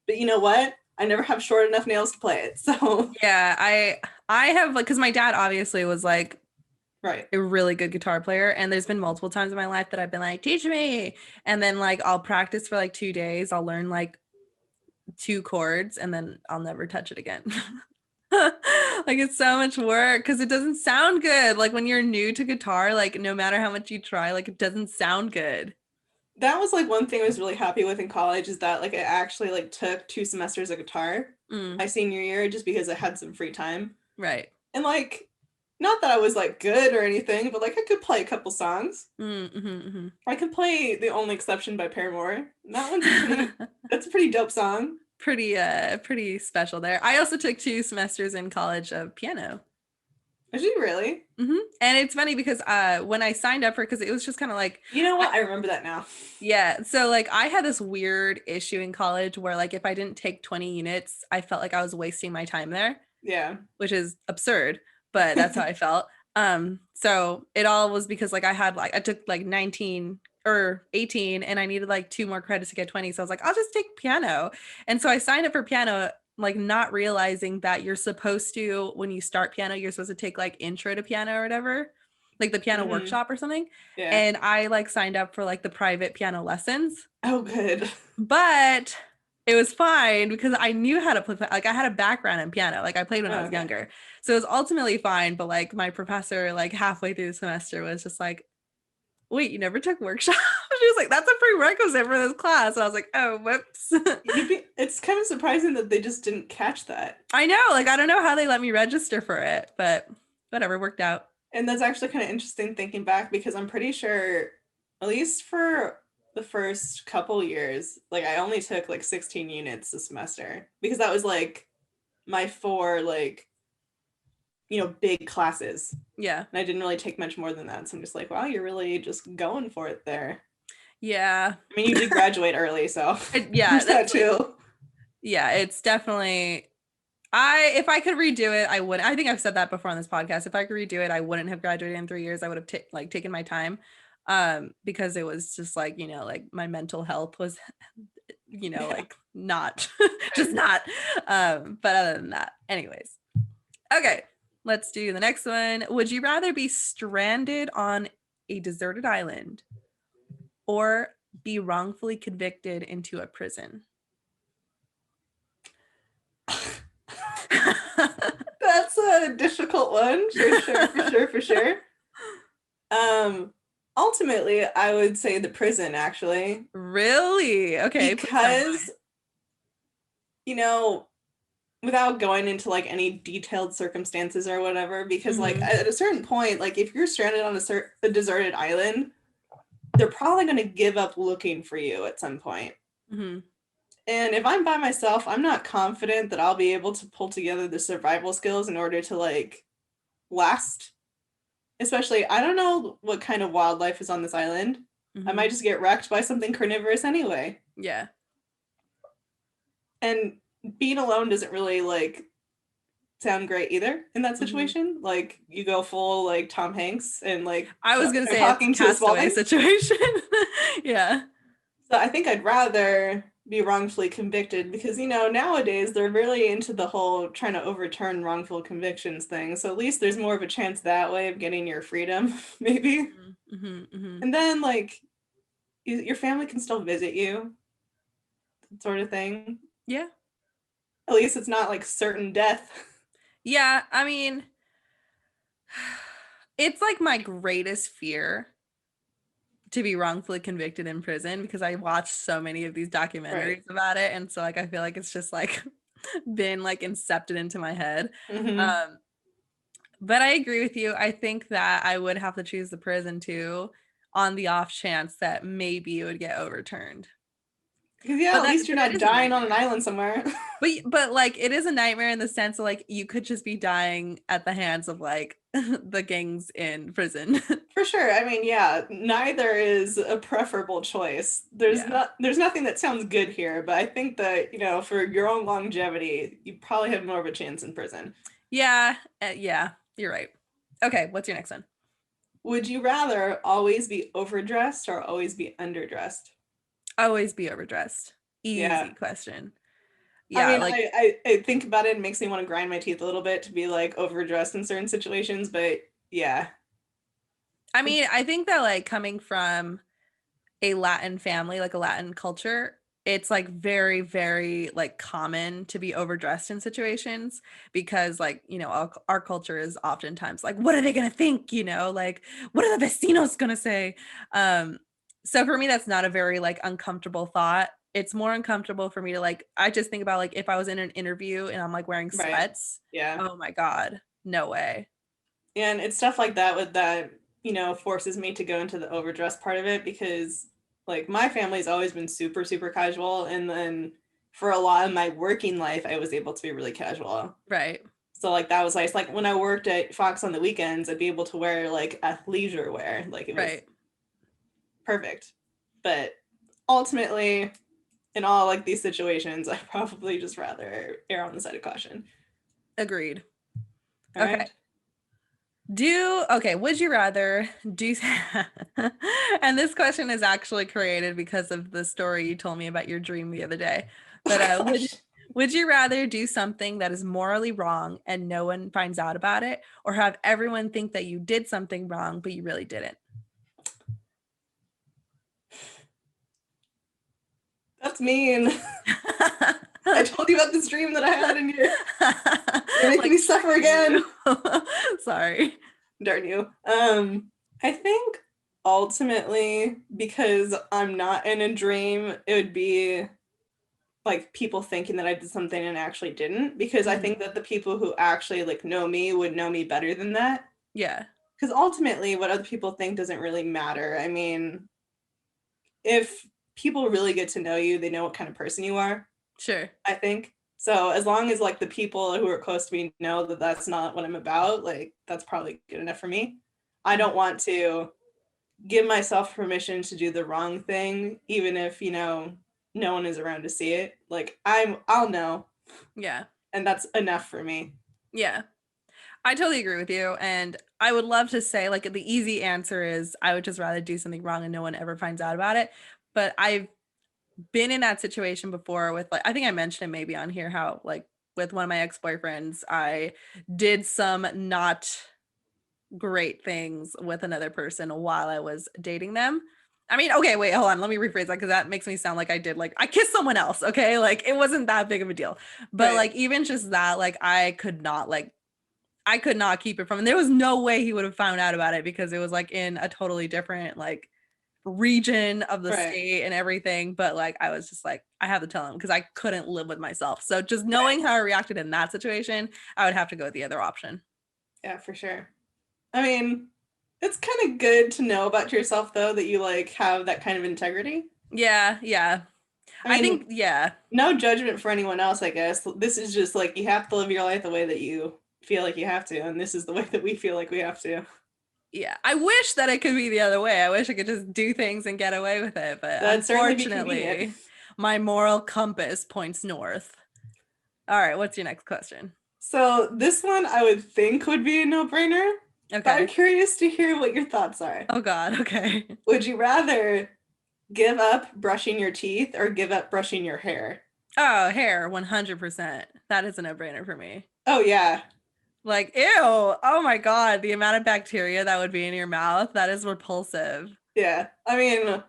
but you know what? I never have short enough nails to play it. So Yeah, I have like, because my dad obviously was like right. a really good guitar player, and there's been multiple times in my life that I've been like, teach me, and then like I'll practice for like 2 days, I'll learn like 2 chords, and then I'll never touch it again. Like it's so much work because it doesn't sound good. Like when you're new to guitar, like no matter how much you try, like it doesn't sound good. That was like one thing I was really happy with in college, is that like I actually like took 2 semesters of guitar my senior year just because I had some free time. Right. And like, not that I was like good or anything, but like I could play a couple songs. I could play The Only Exception by Paramore. That one's that's a pretty dope song. Pretty special there. I also took 2 semesters in college of piano. Is she really? And it's funny because when I signed up for it, because it was just kind of like, you know what? I remember that now. Yeah. So like I had this weird issue in college where like if I didn't take 20 units, I felt like I was wasting my time there. Yeah. Which is absurd, but that's how I felt. So it all was because like I took like 19 or 18 and I needed like 2 more credits to get 20. So I was like, I'll just take piano. And so I signed up for piano, like not realizing that you're supposed to, when you start piano, you're supposed to take like intro to piano or whatever, like the piano workshop or something. Yeah. And I like signed up for like the private piano lessons. Oh, good. But it was fine because I knew how to play. Like I had a background in piano. Like I played when I was younger. So it was ultimately fine. But like my professor, like halfway through the semester was just like, wait, you never took workshop? She was like, that's a prerequisite for this class. And I was like, oh, whoops. It's kind of surprising that they just didn't catch that. I know. Like, I don't know how they let me register for it, but whatever, worked out. And that's actually kind of interesting thinking back, because I'm pretty sure, at least for the first couple years, like I only took like 16 units a semester, because that was like my 4 like, big classes. Yeah. And I didn't really take much more than that. So I'm just like, wow, you're really just going for it there. Yeah. I mean, you did graduate early, so yeah, there's that too. Yeah, it's definitely, if I could redo it, I would. I think I've said that before on this podcast. If I could redo it, I wouldn't have graduated in 3 years. I would have taken my time, because it was just like, like my mental health was, like not, just not. But other than that, anyways. Okay, let's do the next one. Would you rather be stranded on a deserted island or be wrongfully convicted into a prison? That's a difficult one, for sure. Ultimately, I would say the prison, actually. Really? Okay. Because, without going into like any detailed circumstances or whatever, because like at a certain point, like if you're stranded on a deserted island, they're probably going to give up looking for you at some point. And if I'm by myself, I'm not confident that I'll be able to pull together the survival skills in order to like last. Especially, I don't know what kind of wildlife is on this island. I might just get wrecked by something carnivorous anyway. Yeah. And being alone doesn't really like sound great either in that situation. Like you go full like Tom Hanks and like I was gonna say talking to a Castaway situation. Yeah. So I think I'd rather be wrongfully convicted, because nowadays they're really into the whole trying to overturn wrongful convictions thing. So at least there's more of a chance that way of getting your freedom, maybe. And then like your family can still visit you, sort of thing. Yeah. At least it's not like certain death. Yeah, I mean, it's like my greatest fear to be wrongfully convicted in prison, because I watched so many of these documentaries about it, and so like I feel like it's just like been like incepted into my head. But I agree with you. I think that I would have to choose the prison too, on the off chance that maybe it would get overturned. Because at least you're not dying on an island somewhere. But like it is a nightmare in the sense of like you could just be dying at the hands of like the gangs in prison. For sure. I mean, yeah, neither is a preferable choice. There's nothing that sounds good here, but I think that, for your own longevity, you probably have more of a chance in prison. Yeah, yeah, you're right. Okay, what's your next one? Would you rather always be overdressed or always be underdressed? Always be overdressed. Yeah. Easy question. I Yeah, mean, like I think about it, it makes me want to grind my teeth a little bit to be like overdressed in certain situations, but yeah. I mean, I think that like coming from a Latin family, like a Latin culture, it's like very, very like common to be overdressed in situations because like, you know, our culture is oftentimes like, what are they gonna think? You know, like what are the vecinos gonna say? Um, so for me, that's not a very like uncomfortable thought. It's more uncomfortable for me to like, I just think about like if I was in an interview and I'm like wearing Right. sweats, Yeah. oh my God, no way. And it's stuff like that with that, forces me to go into the overdress part of it because like my family's always been super, super casual. And then for a lot of my working life, I was able to be really casual. Right. So like that was nice. Like when I worked at Fox on the weekends, I'd be able to wear like athleisure wear. Like it was Right. perfect. But ultimately, in all like these situations, I probably just rather err on the side of caution. Agreed. All Okay. right. Would you rather do and this question is actually created because of the story you told me about your dream the other day. But Oh gosh. would you rather do something that is morally wrong and no one finds out about it, or have everyone think that you did something wrong but you really didn't? That's mean. I told you about this dream that I had and you're making Like, me suffer screw you. again. Sorry. Darn you. I think ultimately because I'm not in a dream, it would be like people thinking that I did something and actually didn't. Because I Mhm. think that the people who actually like know me would know me better than that. Yeah, Because ultimately, what other people think doesn't really matter. I mean, if people really get to know you, they know what kind of person you are, sure. I think. So as long as like the people who are close to me know that that's not what I'm about, like that's probably good enough for me. I Mhm. don't want to give myself permission to do the wrong thing, even if, no one is around to see it. Like I'll know, Yeah. and that's enough for me. Yeah. I totally agree with you. And I would love to say, like, the easy answer is I would just rather do something wrong and no one ever finds out about it. But I've been in that situation before with, like, I think I mentioned it maybe on here how, like, with one of my ex-boyfriends, I did some not great things with another person while I was dating them. I mean, okay, wait, hold on. Let me rephrase that because that makes me sound like I did, like, I kissed someone else. Okay. Like, it wasn't that big of a deal. But, Right. like, even just that, like, I could not keep it from him. There was no way he would have found out about it because it was like in a totally different like region of the Right. state and everything. But like I was just like, I have to tell him because I couldn't live with myself. So just Right. knowing how I reacted in that situation, I would have to go with the other option. Yeah, for sure. I mean, it's kind of good to know about yourself though that you like have that kind of integrity. Yeah, yeah. I I mean, think, yeah. no judgment for anyone else, I guess. This is just like you have to live your life the way that you feel like you have to, and this is the way that we feel like we have to. Yeah. I wish that it could be the other way. I wish I could just do things and get away with it. But That'd certainly be convenient. unfortunately, my moral compass points north. All right. What's your next question? So this one I would think would be a no-brainer, but I'm Okay. curious to hear what your thoughts are. Oh, God. Okay. Would you rather give up brushing your teeth or give up brushing your hair? Oh, hair, 100%. That is a no-brainer for me. Oh yeah, Like, ew. Oh my God. The amount of bacteria that would be in your mouth, that is repulsive. yeah. I mean,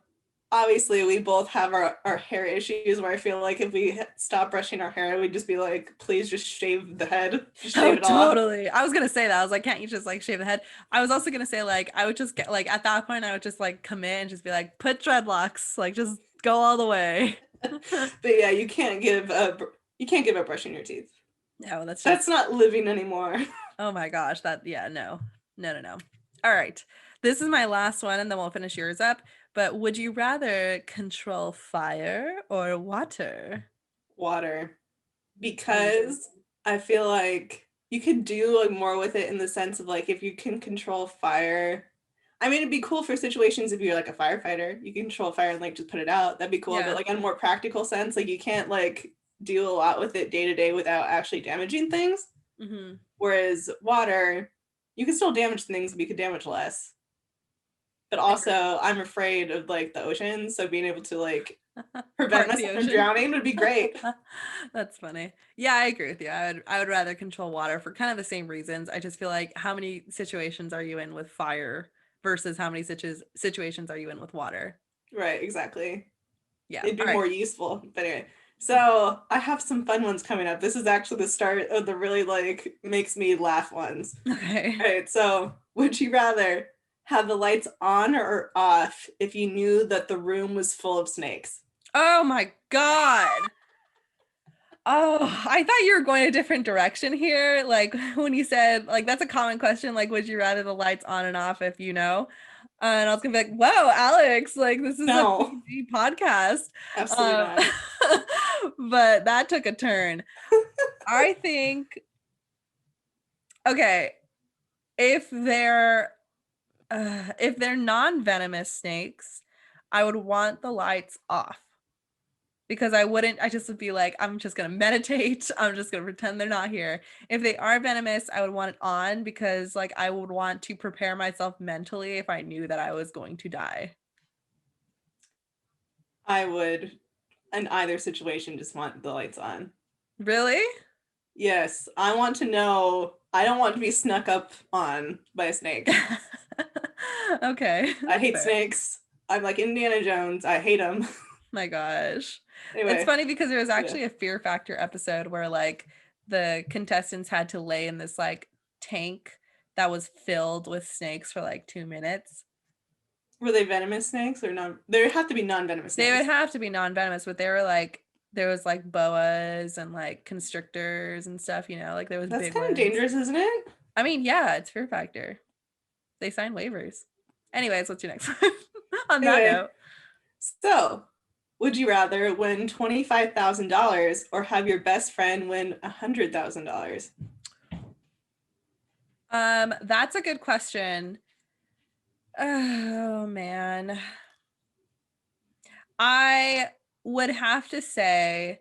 obviously we both have our hair issues where I feel like if we stop brushing our hair, we'd just be like, please just shave the head, just Oh, shave it all off. totally. I was gonna say that. I was like, can't you just like shave the head? I was also gonna say like I would just get like at that point I would just like commit and just be like, put dreadlocks, like just go all the way. But yeah, you can't give up brushing your teeth. No, that's That's just not living anymore. oh my gosh. That yeah, no. No, no, no. All right. This is my last one and then we'll finish yours up. But would you rather control fire or water? Water, Mm, because I feel like you could do like more with it in the sense of like if you can control fire. I mean, it'd be cool for situations if you're like a firefighter, you can control fire and like just put it out. That'd be cool. But yeah. like in a more practical sense, like you can't like do a lot with it day to day without actually damaging things. Hmm. Whereas water, you can still damage things, but you could damage less. But also, I'm afraid of like the ocean, so being able to like prevent Part the myself from ocean. drowning would be great. That's funny. Yeah, I agree with you. I would rather control water for kind of the same reasons. I just feel like how many situations are you in with fire versus how many situations are you in with water? Right, exactly. Yeah. It'd be All right. more useful. But anyway, so I have some fun ones coming up. This is actually the start of the really like makes me laugh ones. Okay. All right, so would you rather have the lights on or off if you knew that the room was full of snakes? Oh my God. Oh, I thought you were going a different direction here. Like when you said, like, that's a common question. Like, would you rather the lights on and off if you know? And I was gonna be like, whoa, Alex, like this is a No, PG podcast. absolutely Um, not. but that took a turn. I think, okay, if they're non-venomous snakes, I would want the lights off. Because I just would be like, I'm just going to meditate. I'm just going to pretend they're not here. If they are venomous, I would want it on because like I would want to prepare myself mentally if I knew that I was going to die. I would, in either situation, just want the lights on. Really? Yes, I want to know. I don't want to be snuck up on by a snake. Okay. I hate Fair. snakes. I'm like Indiana Jones. I hate them. My gosh. It's Anyway, funny because there was yeah. actually a Fear Factor episode where like the contestants had to lay in this like tank that was filled with snakes for like 2 minutes. Were they venomous snakes or not? There have to be non-venomous They would snakes. have to be non-venomous, but they were like there was like boas and like constrictors and stuff, you know, like there was That's big kind of ones. dangerous, isn't it? I mean, yeah, it's Fear Factor. They signed waivers. Anyways, what's your next one? On that Anyway, note. so would you rather win $25,000 or have your best friend win $100,000? That's a good question. Oh man. I would have to say,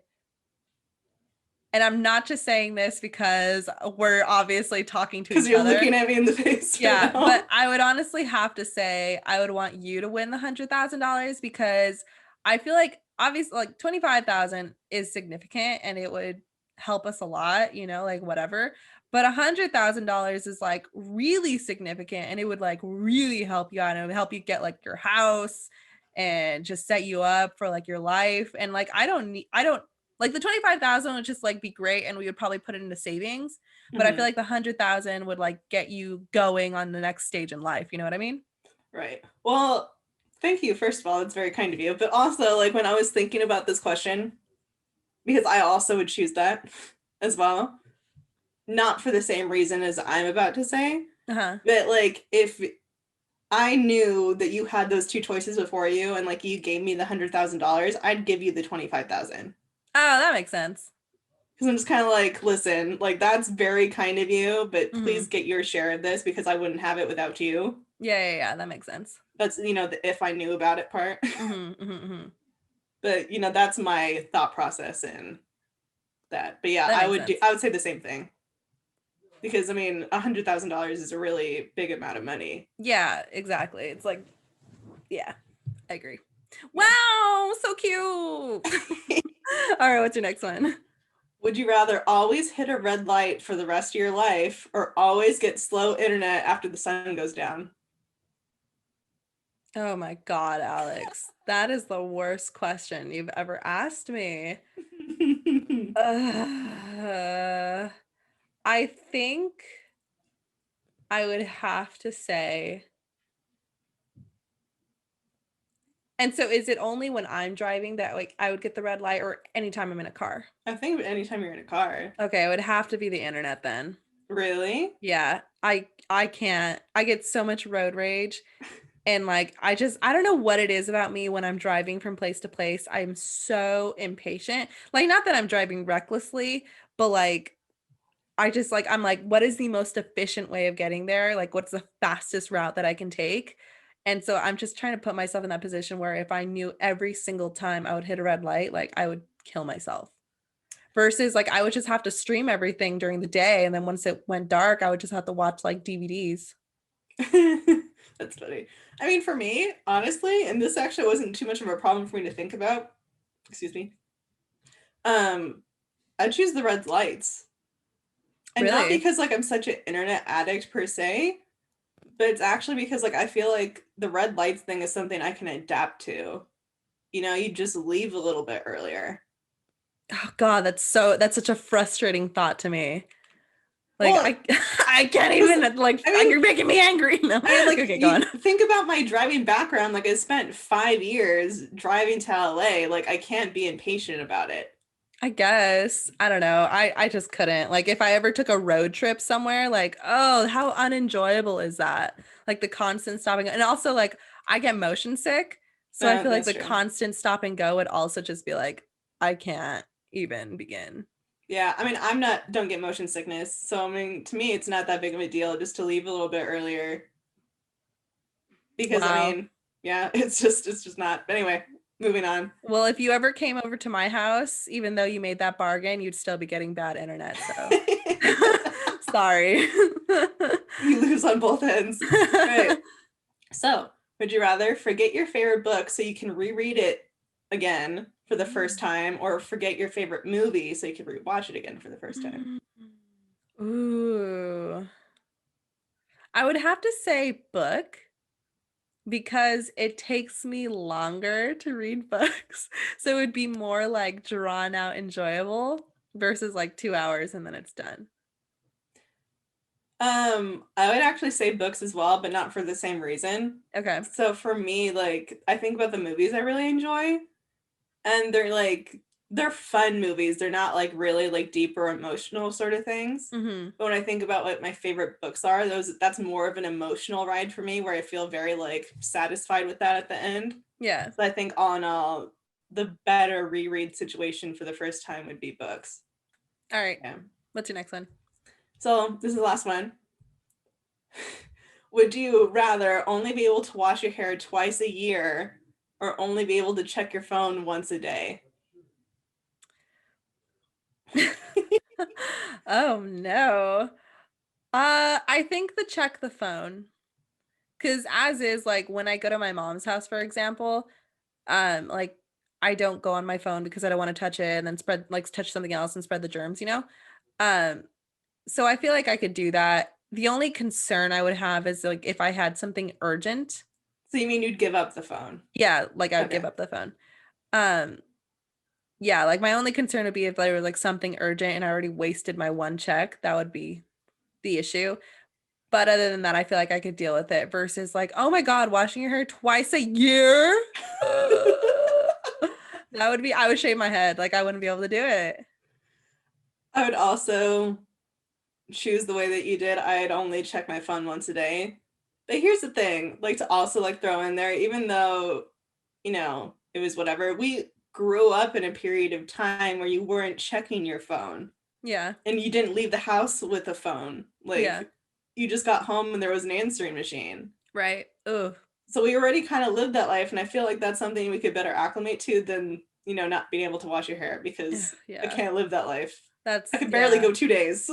and I'm not just saying this because we're obviously talking to Because each you're other. looking at me in the face Yeah, right now. but I would honestly have to say I would want you to win the $100,000 because I feel like obviously like 25,000 is significant and it would help us a lot, you know, like whatever. But $100,000 is like really significant and it would like really help you out and it would help you get like your house and just set you up for like your life. And like I don't like the 25,000 would just like be great and we would probably put it into savings. But I feel like the 100,000 would like get you going on the next stage in life. You know what I mean? Right. Well, thank you. First of all, it's very kind of you. But also, like when I was thinking about this question, because I also would choose that as well, not for the same reason as I'm about to say, Uh-huh. but like if I knew that you had those two choices before you and like you gave me the $100,000, I'd give you the 25,000. Oh, that makes sense. Because I'm just kind of like, listen, like that's very kind of you, but Mm-hmm. please get your share of this because I wouldn't have it without you. Yeah, that makes sense. That's, you know, the if I knew about it part. Mm-hmm, mm-hmm. But, you know, that's my thought process in that. But yeah, That I makes would sense. I would say the same thing. Because I mean, $100,000 is a really big amount of money. Yeah, exactly. It's like, yeah, I agree. Wow, so cute. All right, what's your next one? Would you rather always hit a red light for the rest of your life or always get slow internet after the sun goes down? Oh my God, Alex. That is the worst question you've ever asked me. I think I would have to say. And so is it only when I'm driving that like I would get the red light or anytime I'm in a car? I think anytime you're in a car. Okay, it would have to be the internet then. Really? Yeah, I can't. I get so much road rage and like I don't know what it is about me when I'm driving from place to place. I'm so impatient. Like not that I'm driving recklessly, but like I just like I'm like what is the most efficient way of getting there? Like what's the fastest route that I can take? And so I'm just trying to put myself in that position where if I knew every single time I would hit a red light, like I would kill myself. versus like I would just have to stream everything during the day, and then once it went dark, I would just have to watch like DVDs. That's funny. I mean, for me, honestly, and this actually wasn't too much of a problem for me to think about. Excuse me. I'd choose the red lights. And not Really? because like I'm such an internet addict per se, but it's actually because like I feel like the red lights thing is something I can adapt to. You know, you just leave a little bit earlier. Oh God, that's such a frustrating thought to me. Like Well, I can't even like I mean, you're making me angry. No. I mean, like, Okay, go on. think about my driving background. Like, I spent 5 years driving to LA. Like, I can't be impatient about it. I guess. I don't know. I just couldn't. Like if I ever took a road trip somewhere, like, oh, how unenjoyable is that? Like the constant stopping. And also like I get motion sick. So I feel like That's the true. constant stop and go would also just be like, I can't even begin. Yeah, I mean, don't get motion sickness. So, I mean, to me, it's not that big of a deal just to leave a little bit earlier. Because, I Wow. mean, yeah, it's just not. But anyway, moving on. Well, if you ever came over to my house, even though you made that bargain, you'd still be getting bad internet. So sorry. You lose on both ends. All right. So, would you rather forget your favorite book so you can reread it again for the first time, or forget your favorite movie so you can rewatch it again for the first time? Ooh. I would have to say book because it takes me longer to read books. So it would be more like drawn out, enjoyable versus like 2 hours and then it's done. I would actually say books as well, but not for the same reason. Okay. So for me, like, I think about the movies I really enjoy, and they're fun movies. They're not like really like deep or emotional sort of things. Mm-hmm. But when I think about what my favorite books are, that's more of an emotional ride for me, where I feel very like satisfied with that at the end. Yeah. So I think all in all, the better reread situation for the first time would be books. All right. Yeah. What's your next one? So this is the last one. Would you rather only be able to wash your hair twice a year, or only be able to check your phone once a day? Oh no. I think the check the phone. Cause as is like when I go to my mom's house, for example, like I don't go on my phone because I don't want to touch it and then touch something else and spread the germs, you know? Um, so I feel like I could do that. The only concern I would have is like if I had something urgent. So you mean you'd give up the phone? Yeah, like I would Okay. give up the phone. Um, yeah, like my only concern would be if there was like something urgent and I already wasted my one check, that would be the issue. But other than that, I feel like I could deal with it versus like, oh my God, washing your hair twice a year. I would shave my head. Like I wouldn't be able to do it. I would also choose the way that you did. I'd only check my phone once a day. But here's the thing, like, to also like throw in there, even though, it was whatever, we grew up in a period of time where you weren't checking your phone. Yeah. And you didn't leave the house with a phone. Like, Yeah. you just got home and there was an answering machine. Right. Ugh. So we already kind of lived that life. And I feel like that's something we could better acclimate to than, not being able to wash your hair, because Yeah. I can't live that life. I could Yeah. barely go 2 days.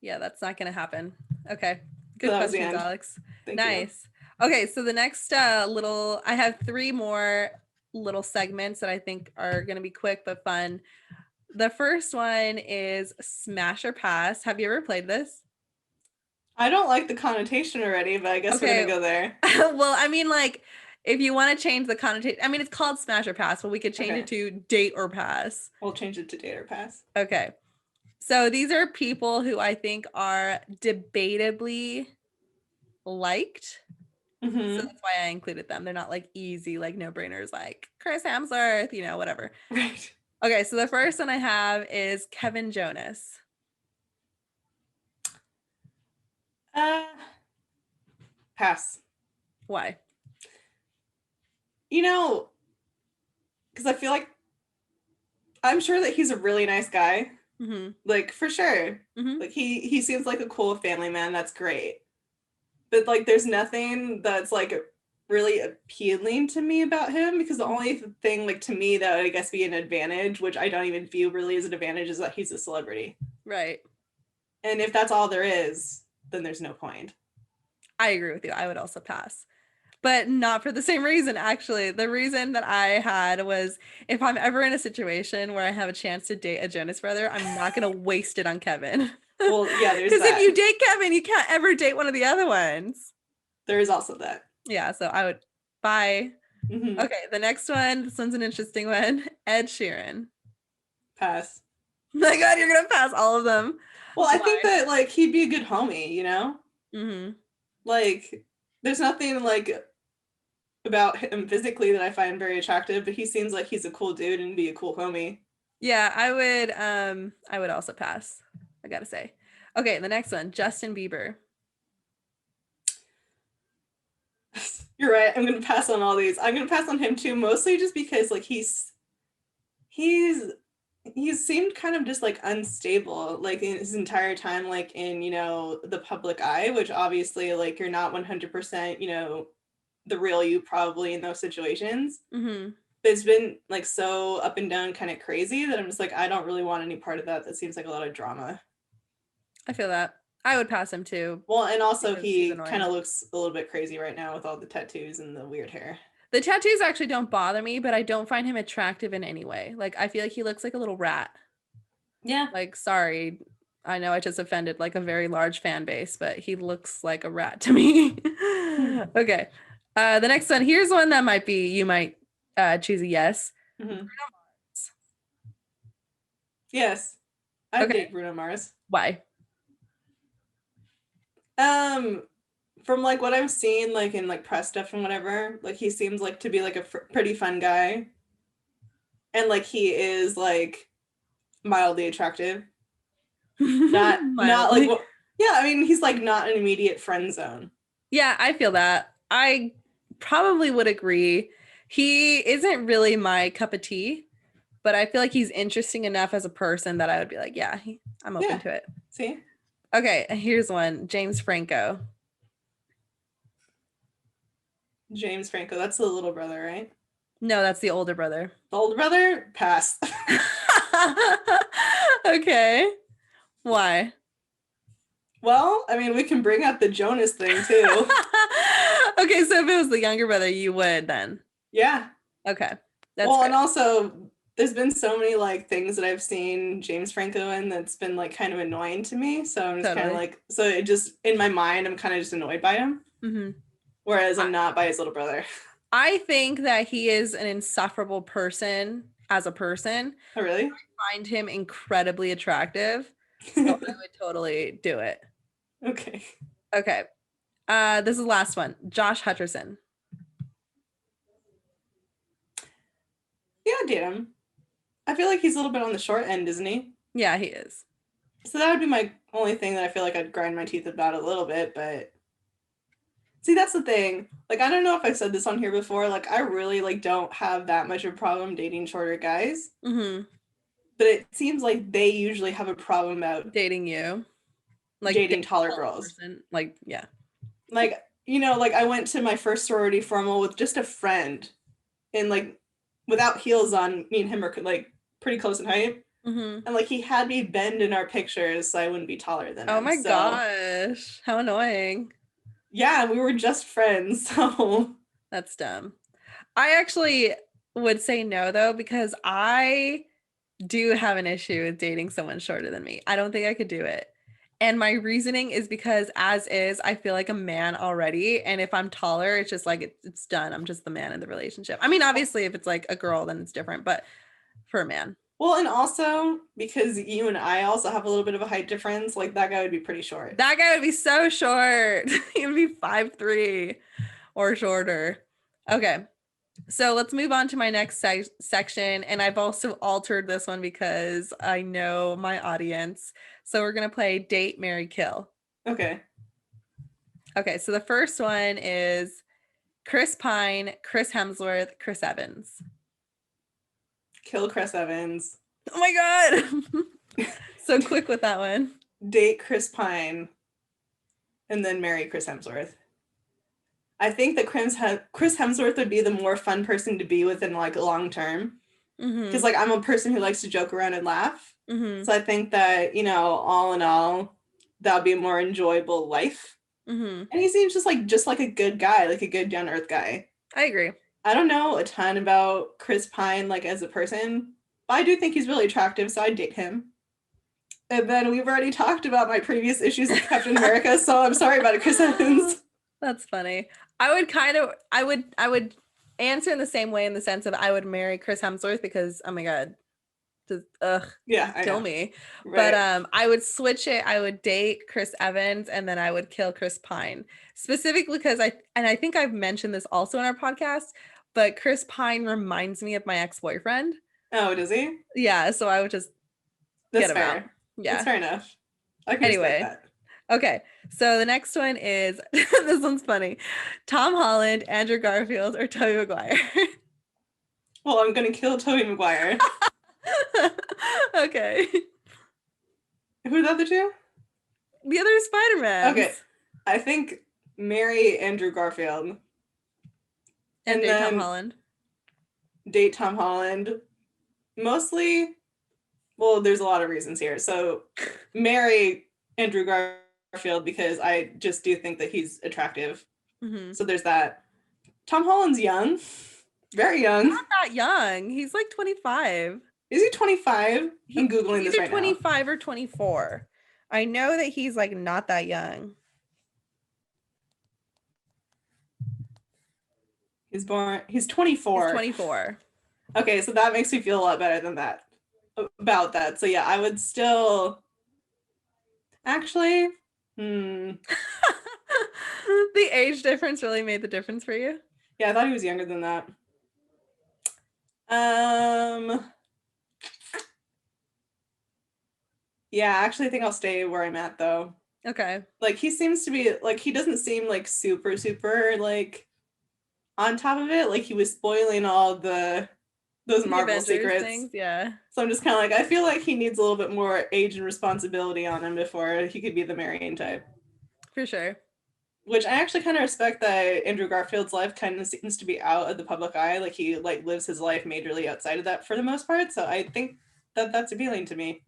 Yeah, that's not gonna happen. Okay. Good So that was the questions, end. Alex. Thank Nice. Okay, so the next I have 3 more little segments that I think are gonna be quick but fun. The first one is Smash or Pass. Have you ever played this? I don't like the connotation already, but I guess we're gonna go there. Well, I mean, like, if you want to change the connotation, I mean, it's called Smash or Pass, but we could change Okay. it to Date or Pass. We'll change it to date or pass. Okay. So these are people who I think are debatably liked. Mm-hmm. So that's why I included them. They're not like easy, like no brainers, like Chris Hemsworth, whatever. Right. Okay, so the first one I have is Kevin Jonas. Pass. Why? Because I feel like I'm sure that he's a really nice guy. Mm-hmm. Like, for sure. Mm-hmm. Like, he seems like a cool family man. That's great. But like, there's nothing that's like really appealing to me about him, because the only thing like to me that would, I guess, be an advantage, which I don't even view really as an advantage, is that he's a celebrity. Right. And if that's all there is, then there's no point. I agree with you. I would also pass. But not for the same reason, actually. The reason that I had was, if I'm ever in a situation where I have a chance to date a Jonas brother, I'm not going to waste it on Kevin. Well, yeah, there's Because that. if you date Kevin, you can't ever date one of the other ones. There is also that. Yeah, so I would, bye. Mm-hmm. Okay, the next one, this one's an interesting one. Ed Sheeran. Pass. My God, you're going to pass all of them. Well, I think that like he'd be a good homie, you know? Mm-hmm. Like, there's nothing like about him physically that I find very attractive, but he seems like he's a cool dude and be a cool homie. Yeah, I would also pass, I gotta say. Okay, the next one, Justin Bieber. You're right. I'm gonna pass on all these. I'm gonna pass on him too, mostly just because like he's seemed kind of just like unstable like in his entire time, like in, you know, the public eye, which obviously like you're not 100%, you know, the real you probably in those situations. Mm-hmm. But it's been like so up and down, kind of crazy, that I'm just like, I don't really want any part of that. That seems like a lot of drama. I feel that. I would pass him too. Well, and also because he's he annoying. kind of looks a little bit crazy right now with all the tattoos and the weird hair. The tattoos actually don't bother me, but I don't find him attractive in any way. Like, I feel like he looks like a little rat. Yeah. Like, sorry, I know I just offended like a very large fan base, but he looks like a rat to me. Okay. The next one, here's one that might be, you might choose a yes. Mm-hmm. Yes. I'd date Bruno Mars. Why? From like what I've seen like in like press stuff and whatever, like he seems like to be like a pretty fun guy, and like he is like mildly attractive. Not like, well, yeah, I mean, he's like not an immediate friend zone. Yeah, I feel that. I probably would agree. He isn't really my cup of tea, but I feel like he's interesting enough as a person that I would be like, yeah, I'm open to it. See? Okay, here's one. James Franco. James Franco, that's the little brother, right? No, that's the older brother. The older brother? Pass. Okay. Why? Well, I mean, we can bring up the Jonas thing too. Okay, so if it was the younger brother, you would then. Yeah. Okay. That's well, good. And also there's been so many like things that I've seen James Franco in that's been like kind of annoying to me. So I'm just kind of like, so it just, in my mind, I'm kind of just annoyed by him. Mm-hmm. Whereas I'm not by his little brother. I think that he is an insufferable person as a person. Oh, really? I find him incredibly attractive. So I would totally do it. Okay. Okay. This is the last one. Josh Hutcherson. Yeah, I'd date him. I feel like he's a little bit on the short end, isn't he? Yeah, he is. So that would be my only thing that I feel like I'd grind my teeth about a little bit, but see, that's the thing. Like, I don't know if I've said this on here before. Like, I really like don't have that much of a problem dating shorter guys. Mm-hmm. But it seems like they usually have a problem about dating you. Like dating taller girls. Person. Like, yeah. Like, you know, like I went to my first sorority formal with just a friend, and like without heels on, me and him are like pretty close in height. Mm-hmm. And like he had me bend in our pictures so I wouldn't be taller than him. Oh my gosh. How annoying. Yeah, we were just friends, so that's dumb. I actually would say no though, because I do have an issue with dating someone shorter than me. I don't think I could do it. And my reasoning is because as is, I feel like a man already. And if I'm taller, it's just like, it's done. I'm just the man in the relationship. I mean, obviously if it's like a girl, then it's different, but for a man. Well, and also because you and I also have a little bit of a height difference, like that guy would be pretty short. That guy would be so short. He would be 5'3" or shorter. Okay. So let's move on to my next section. And I've also altered this one because I know my audience. So we're going to play Date, Marry, Kill. Okay. Okay. So the first one is Chris Pine, Chris Hemsworth, Chris Evans. Kill Chris Evans. Oh my God. So quick with that one. Date Chris Pine and then marry Chris Hemsworth. I think that Chris Hemsworth would be the more fun person to be with in like long term. Because like I'm a person who likes to joke around and laugh. So I think that, all in all, that would be a more enjoyable life. And he seems just like a good guy, like a good down earth guy. I agree. I don't know a ton about Chris Pine like as a person, but I do think he's really attractive, so I'd date him. And then we've already talked about my previous issues with Captain America, so I'm sorry about it, Chris Evans. That's funny. I would answer in the same way, in the sense of I would marry Chris Hemsworth because, oh my God, just kill me. Right. But I would switch it. I would date Chris Evans and then I would kill Chris Pine, specifically because I think I've mentioned this also in our podcast, but Chris Pine reminds me of my ex-boyfriend. Oh, does he? Yeah, so I would just get him out. Yeah, that's fair enough. I can respect that. Okay, so the next one is this one's funny: Tom Holland, Andrew Garfield, or Tobey Maguire. Well, I'm gonna kill Tobey Maguire. Okay. Who are the other two? The other Spider-Man. Okay, I think marry Andrew Garfield. And date Tom Holland. Date Tom Holland. Mostly, well, there's a lot of reasons here. So marry Andrew Garfield because I just do think that he's attractive. So there's that. Tom Holland's young. Very young. Not that young. He's like 25. Is he 25? I'm Googling this right now. He's 25 or 24. I know that he's like not that young. He's 24. He's 24. Okay, so that makes me feel a lot better than that. About that. So yeah, I would still actually the age difference really made the difference for you? Yeah, I thought he was younger than that. Yeah, I actually think I'll stay where I'm at though. Okay. Like he seems to be like he doesn't seem like super like on top of it. Like he was spoiling all those Marvel secrets. Things, yeah. So I'm just kind of like, I feel like he needs a little bit more age and responsibility on him before he could be the marrying type. For sure. Which I actually kind of respect that Andrew Garfield's life kind of seems to be out of the public eye. Like he like lives his life majorly outside of that for the most part. So I think that that's appealing to me.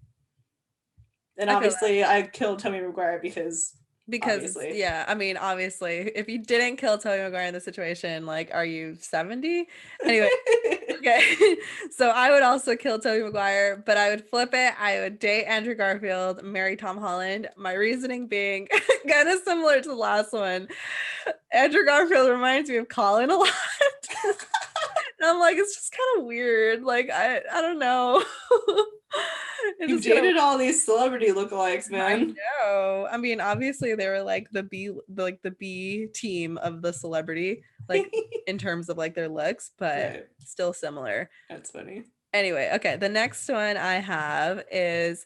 And obviously I killed Tobey Maguire because obviously. Yeah, I mean, obviously, if you didn't kill Tobey Maguire in this situation, like, are you 70? Anyway, okay. So I would also kill Tobey Maguire, but I would flip it. I would date Andrew Garfield, marry Tom Holland. My reasoning being kind of similar to the last one. Andrew Garfield reminds me of Colin a lot. And I'm like, it's just kind of weird. Like, I don't know. You've dated all these celebrity lookalikes, man. I know. I mean, obviously they were like the B team of the celebrity, like in terms of like their looks, but still similar. That's funny. Anyway, okay. The next one I have is,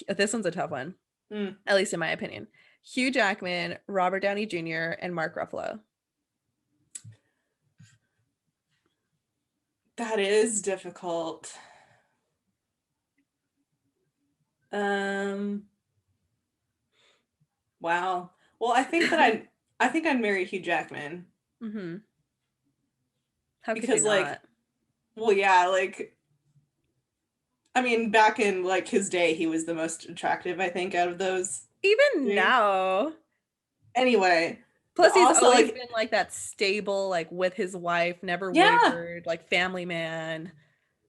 this one's a tough one, at least in my opinion. Hugh Jackman, Robert Downey Jr., and Mark Ruffalo. That is difficult. Wow. Well, I think that I'd marry Hugh Jackman. Mm-hmm. How could because you like, not? Well, yeah, like, I mean, back in like his day, he was the most attractive, I think, out of those. Even now. Anyway. Plus, he's also always been like that stable, like with his wife, never wavered, like family man.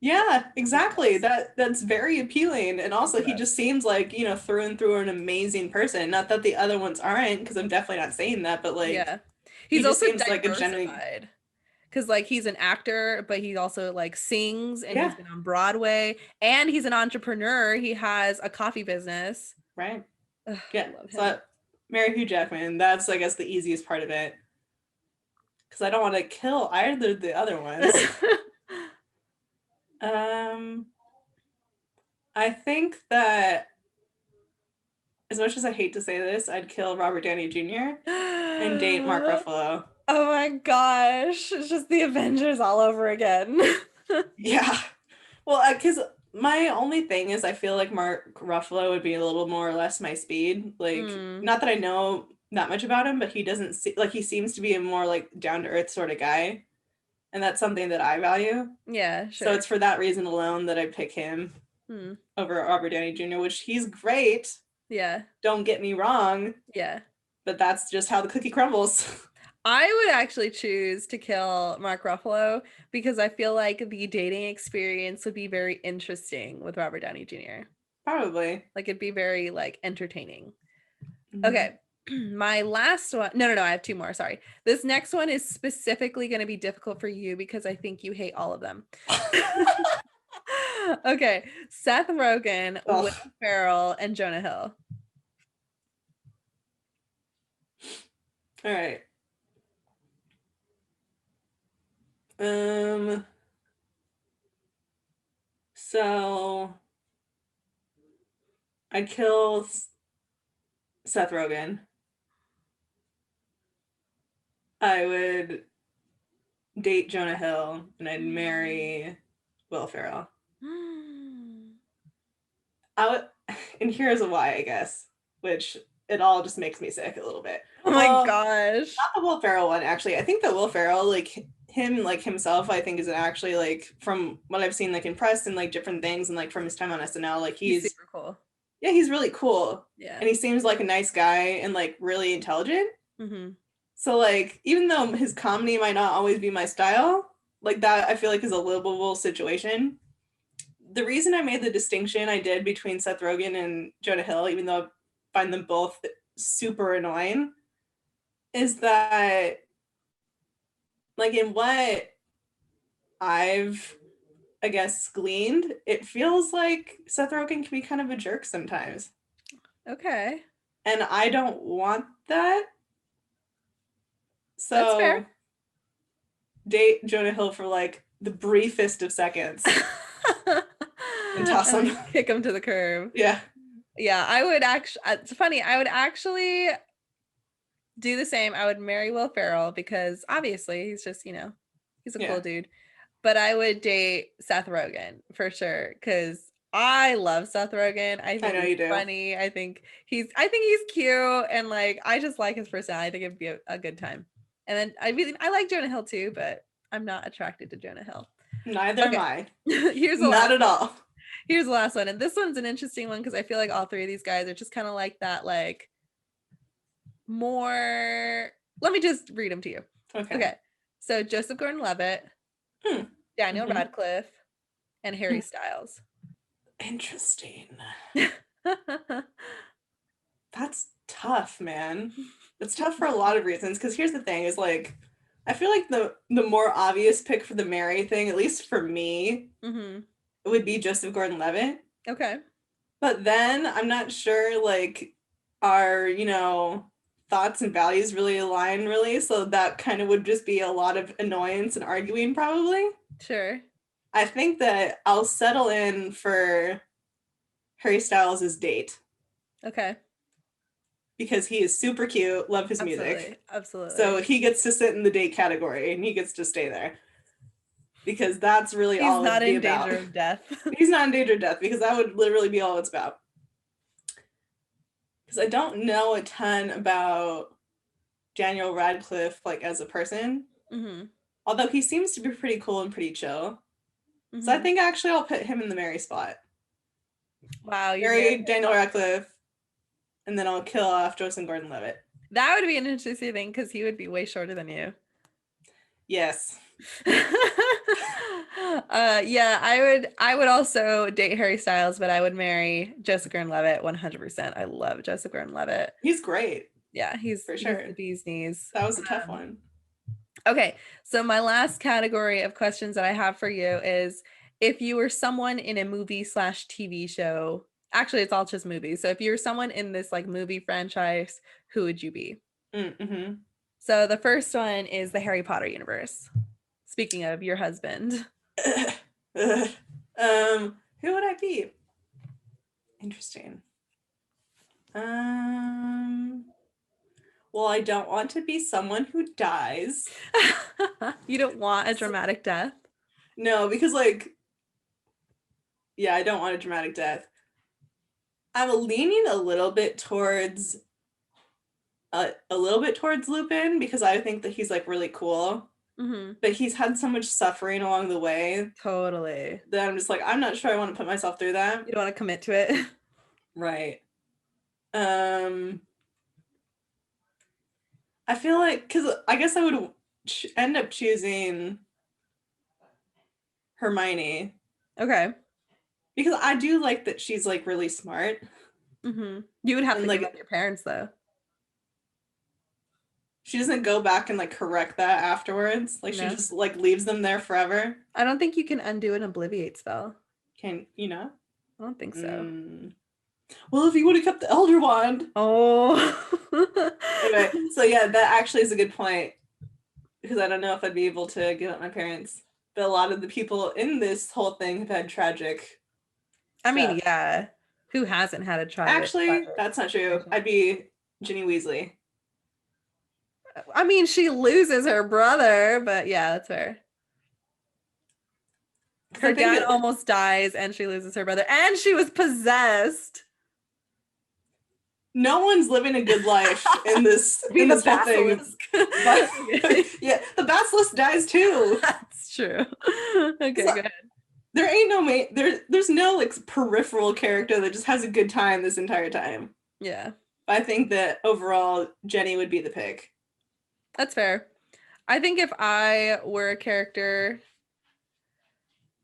Yeah, exactly. That's very appealing. And also he just seems like, through and through an amazing person. Not that the other ones aren't, because I'm definitely not saying that, but like he's also seems like a genuine, because like he's an actor, but he also like sings and he's been on Broadway and he's an entrepreneur. He has a coffee business. Right. Ugh, yeah. So marry Hugh Jackman. That's I guess the easiest part of it. Because I don't want to kill either of the other ones. I think that as much as I hate to say this, I'd kill Robert Downey Jr. and date Mark Ruffalo. Oh my gosh. It's just the Avengers all over again. Yeah. Well, because my only thing is I feel like Mark Ruffalo would be a little more or less my speed. Like, not that I know that much about him, but he doesn't see, like, he seems to be a more like down to earth sort of guy, and that's something that I value. Yeah, sure. So it's for that reason alone that I pick him over Robert Downey Jr., which he's great. Yeah. Don't get me wrong. Yeah. But that's just how the cookie crumbles. I would actually choose to kill Mark Ruffalo because I feel like the dating experience would be very interesting with Robert Downey Jr. Probably. Like it'd be very like entertaining. Okay. My last one. No, I have two more. Sorry. This next one is specifically going to be difficult for you because I think you hate all of them. Okay. Seth Rogen, Will Ferrell, and Jonah Hill. All right. So I'd kill Seth Rogen. I would date Jonah Hill, and I'd marry Will Ferrell. And here's a why, I guess, which it all just makes me sick a little bit. Oh my gosh. Not the Will Ferrell one, actually. I think that Will Ferrell, like him, like himself, I think is actually like from what I've seen, like in press and like different things, and like from his time on SNL, like he's super cool. Yeah, he's really cool. Yeah, and he seems like a nice guy and like really intelligent. So like, even though his comedy might not always be my style, like that I feel like is a livable situation. The reason I made the distinction I did between Seth Rogen and Jonah Hill, even though I find them both super annoying, is that like in what I've, I guess, gleaned, it feels like Seth Rogen can be kind of a jerk sometimes. Okay. And I don't want that. So that's fair. Date Jonah Hill for like the briefest of seconds. And toss him. Kick him to the curb. Yeah. Yeah, I would actually, it's funny, I would actually do the same. I would marry Will Ferrell because obviously he's just, you know, he's a cool dude. But I would date Seth Rogen for sure because I love Seth Rogen. I think he's funny. I think he's cute, and like I just like his personality. I think it'd be a good time. And then I like Jonah Hill too, but I'm not attracted to Jonah Hill. Neither am I. Here's the not at all. Here's the last one, and this one's an interesting one because I feel like all three of these guys are just kind of like that, like more. Let me just read them to you. Okay. So Joseph Gordon-Levitt, Daniel Radcliffe, and Harry Styles. Interesting. That's tough, man. It's tough for a lot of reasons, because here's the thing is like I feel like the more obvious pick for the marry thing, at least for me, it would be Joseph Gordon-Levitt. Okay. But then I'm not sure like our, you know, thoughts and values really align really, so that kind of would just be a lot of annoyance and arguing probably. Sure. I think that I'll settle in for Harry Styles' date. Okay. Because he is super cute, love his music. Absolutely. So he gets to sit in the date category and he gets to stay there. Because that's really all it's about. He's not in danger of death. He's not in danger of death, because that would literally be all it's about. Because I don't know a ton about Daniel Radcliffe, like as a person. Although he seems to be pretty cool and pretty chill. So I think actually I'll put him in the marry spot. Wow. Marry Daniel Radcliffe, and then I'll kill off Joseph Gordon-Levitt. That would be an interesting thing because he would be way shorter than you. Yes. Yeah, I would also date Harry Styles, but I would marry Joseph Gordon-Levitt 100%. I love Joseph Gordon-Levitt. He's great. Yeah, he's for sure. He's the bee's knees. That was a tough one. Okay, so my last category of questions that I have for you is if you were someone in a movie/TV show. Actually, it's all just movies. So if you're someone in this like movie franchise, who would you be? So the first one is the Harry Potter universe. Speaking of your husband. Who would I be? Interesting. Well, I don't want to be someone who dies. You don't want a dramatic death? No, because like, yeah, I don't want a dramatic death. I'm leaning a little bit towards a little bit towards Lupin because I think that he's like really cool, Mm-hmm. but he's had so much suffering along the way Totally. that I'm just like, I'm not sure I want to put myself through that. You don't want to commit to it. Right. I feel like, because I guess I would end up choosing Hermione Okay. because I do like that she's like really smart Mm-hmm. You would have and to give like up your parents though. she doesn't go back and like correct that afterwards. Like she No. just like leaves them there forever. I don't think you can undo an obliviate spell. Can you know? I don't think so. Well, if you would have kept the Elder Wand. Oh. Anyway, so yeah, that actually is a good point because I don't know if I'd be able to give up my parents. But a lot of the people in this whole thing have had tragic. I mean, stuff. yeah. Who hasn't had a tragic? Actually, that's not true. I'd be Ginny Weasley. I mean, she loses her brother, but yeah, that's fair. Her dad almost dies and she loses her brother and she was possessed. No one's living a good life in this whole thing. But, yeah, the basilisk dies too. That's true. Okay, so, go ahead. There ain't no there's no like peripheral character that just has a good time this entire time. Yeah. I think that overall Jenny would be the pick. That's fair. I think if I were a character,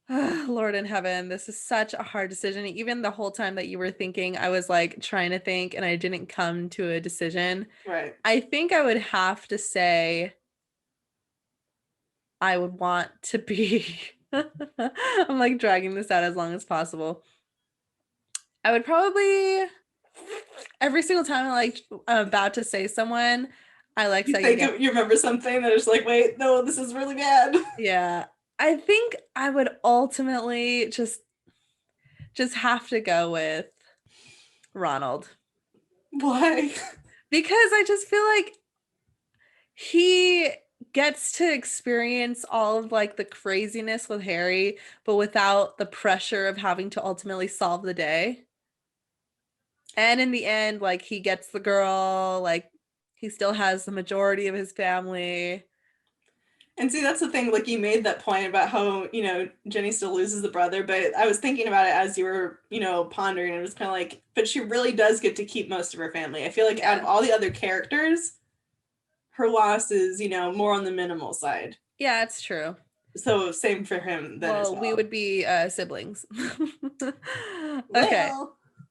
Lord in heaven, this is such a hard decision. Even the whole time that you were thinking, I was like trying to think and I didn't come to a decision. Right. I think I would have to say I would want to be I'm like dragging this out as long as possible. I would probably every single time I'm about to say someone, I like you think you remember something that is like, wait, no, this is really bad. Yeah. I think I would ultimately just have to go with Ronald. Why? Because I just feel like he gets to experience all of like the craziness with Harry, but without the pressure of having to ultimately solve the day. And in the end, like he gets the girl, like he still has the majority of his family. And see, that's the thing, like you made that point about how, Jenny still loses the brother, but I was thinking about it as you were, pondering, and it was kind of like, but she really does get to keep most of her family. I feel like out of all the other characters, her loss is, more on the minimal side. Yeah, it's true. So same for him then as well. We would be siblings. Okay.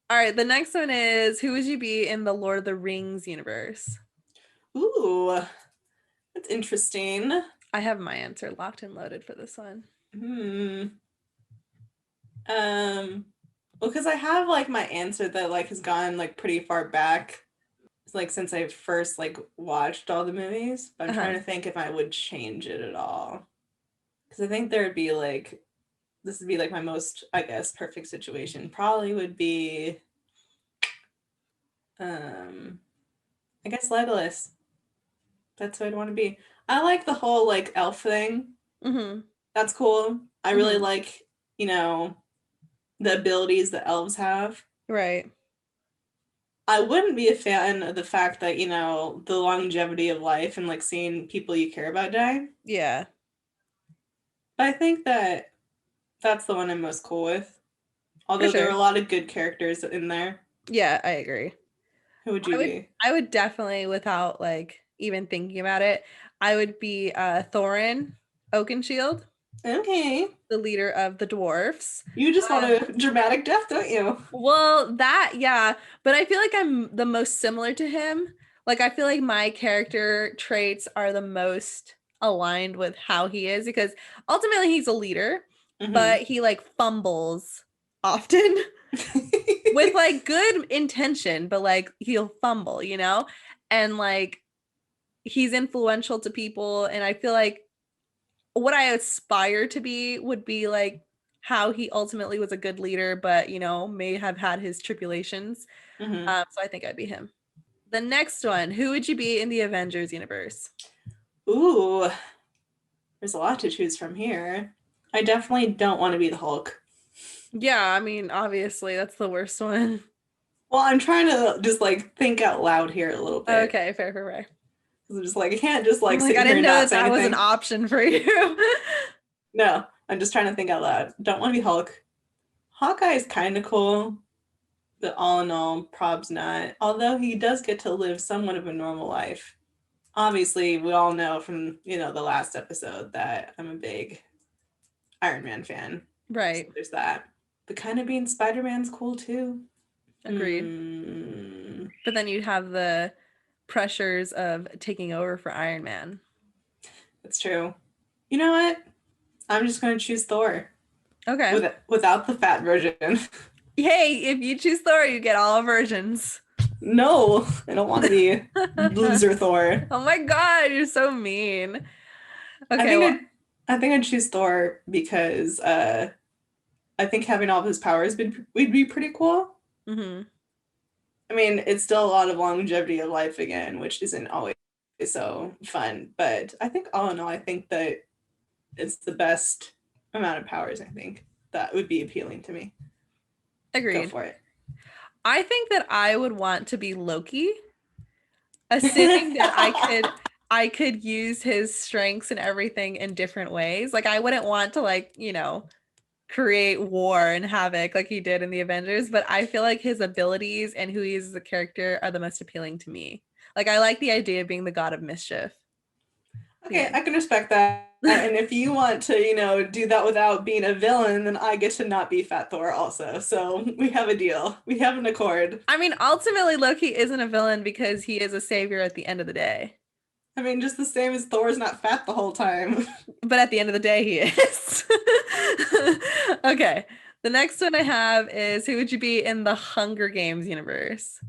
All right, the next one is, who would you be in the Lord of the Rings universe? Ooh, that's interesting. I have my answer locked and loaded for this one. Well, because I have like my answer that like has gone like pretty far back, like since I first like watched all the movies. But I'm trying to think if I would change it at all, because I think there would be like, this would be like my most, I guess, perfect situation. Probably would be, I guess Legolas. That's who I'd want to be. I like the whole like elf thing. Mm-hmm. That's cool. I really like, the abilities that elves have. Right. I wouldn't be a fan of the fact that, the longevity of life and like seeing people you care about die. Yeah. But I think that that's the one I'm most cool with. Although there are a lot of good characters in there. Yeah, I agree. Who would you be? I would definitely, without like even thinking about it, I would be Thorin Oakenshield. Okay. The leader of the dwarfs. You just want a dramatic death, don't you? Well, yeah. But I feel like I'm the most similar to him. Like, I feel like my character traits are the most aligned with how he is, because ultimately he's a leader, but he like fumbles often with like good intention, but like he'll fumble, and like he's influential to people. And I feel like what I aspire to be would be like how he ultimately was a good leader, but may have had his tribulations. So I think I'd be him. The next one, who would you be in the Avengers universe? Ooh, there's a lot to choose from here. I definitely don't want to be the Hulk. Yeah, I mean, obviously that's the worst one. Well, I'm trying to just like think out loud here a little bit. Okay, fair. I'm just like, I can't just like I'm like, sit I here didn't and know not that say that was an anything. option for you. No, I'm just trying to think out loud. Don't want to be Hulk. Hawkeye is kind of cool, but all in all, prob's not. Although he does get to live somewhat of a normal life. Obviously, we all know from, the last episode that I'm a big Iron Man fan. So Right. there's that. But kind of being Spider-Man's cool too. Agreed. But then you'd have the pressures of taking over for Iron Man. That's true. You know what? I'm just going to choose Thor Okay. without the fat version. Hey, if you choose Thor, you get all versions. No, I don't want to be loser Thor. Oh my God, you're so mean. I Okay, think well, I think I'd choose Thor because I think having all of his powers would be pretty cool. hmm I mean, it's still a lot of longevity of life again, which isn't always so fun. But I think all in all, I think that it's the best amount of powers. I think that would be appealing to me. Go agreed. for it. I think that I would want to be Loki, assuming that I could use his strengths and everything in different ways. Like I wouldn't want to create war and havoc like he did in the Avengers, but I feel like his abilities and who he is as a character are the most appealing to me. Like I like the idea of being the god of mischief. Okay, Yeah. I can respect that. And if you want to, do that without being a villain, then I get to not be Fat Thor also. So we have a deal. We have an accord. I mean, ultimately Loki isn't a villain because he is a savior at the end of the day. I mean, just the same as Thor's not fat the whole time. But at the end of the day, he is. Okay. The next one I have is who would you be in the Hunger Games universe?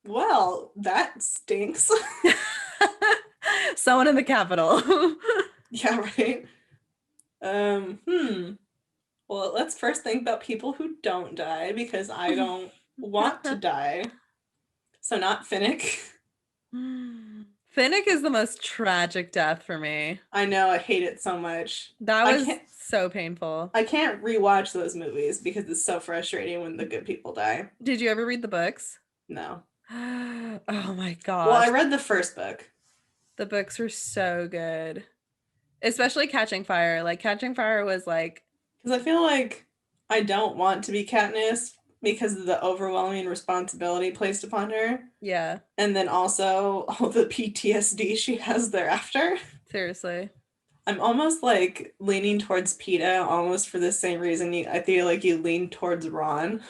Well, that stinks. Someone in the Capitol. Yeah, right. Well, let's first think about people who don't die because I don't want to die. So not Finnick. Finnick is the most tragic death for me. I know, I hate it so much. That I was can't so painful. I can't rewatch those movies because it's so frustrating when the good people die. Did you ever read the books? No. Oh my Well, I gosh. read the first book. The books were so good. Especially Catching Fire. Like Catching Fire was like, Because I feel like I don't want to be Katniss because of the overwhelming responsibility placed upon her. yeah, And then also all the PTSD she has thereafter. seriously. I'm almost like leaning towards PETA almost for the same reason I feel like you lean towards Ron.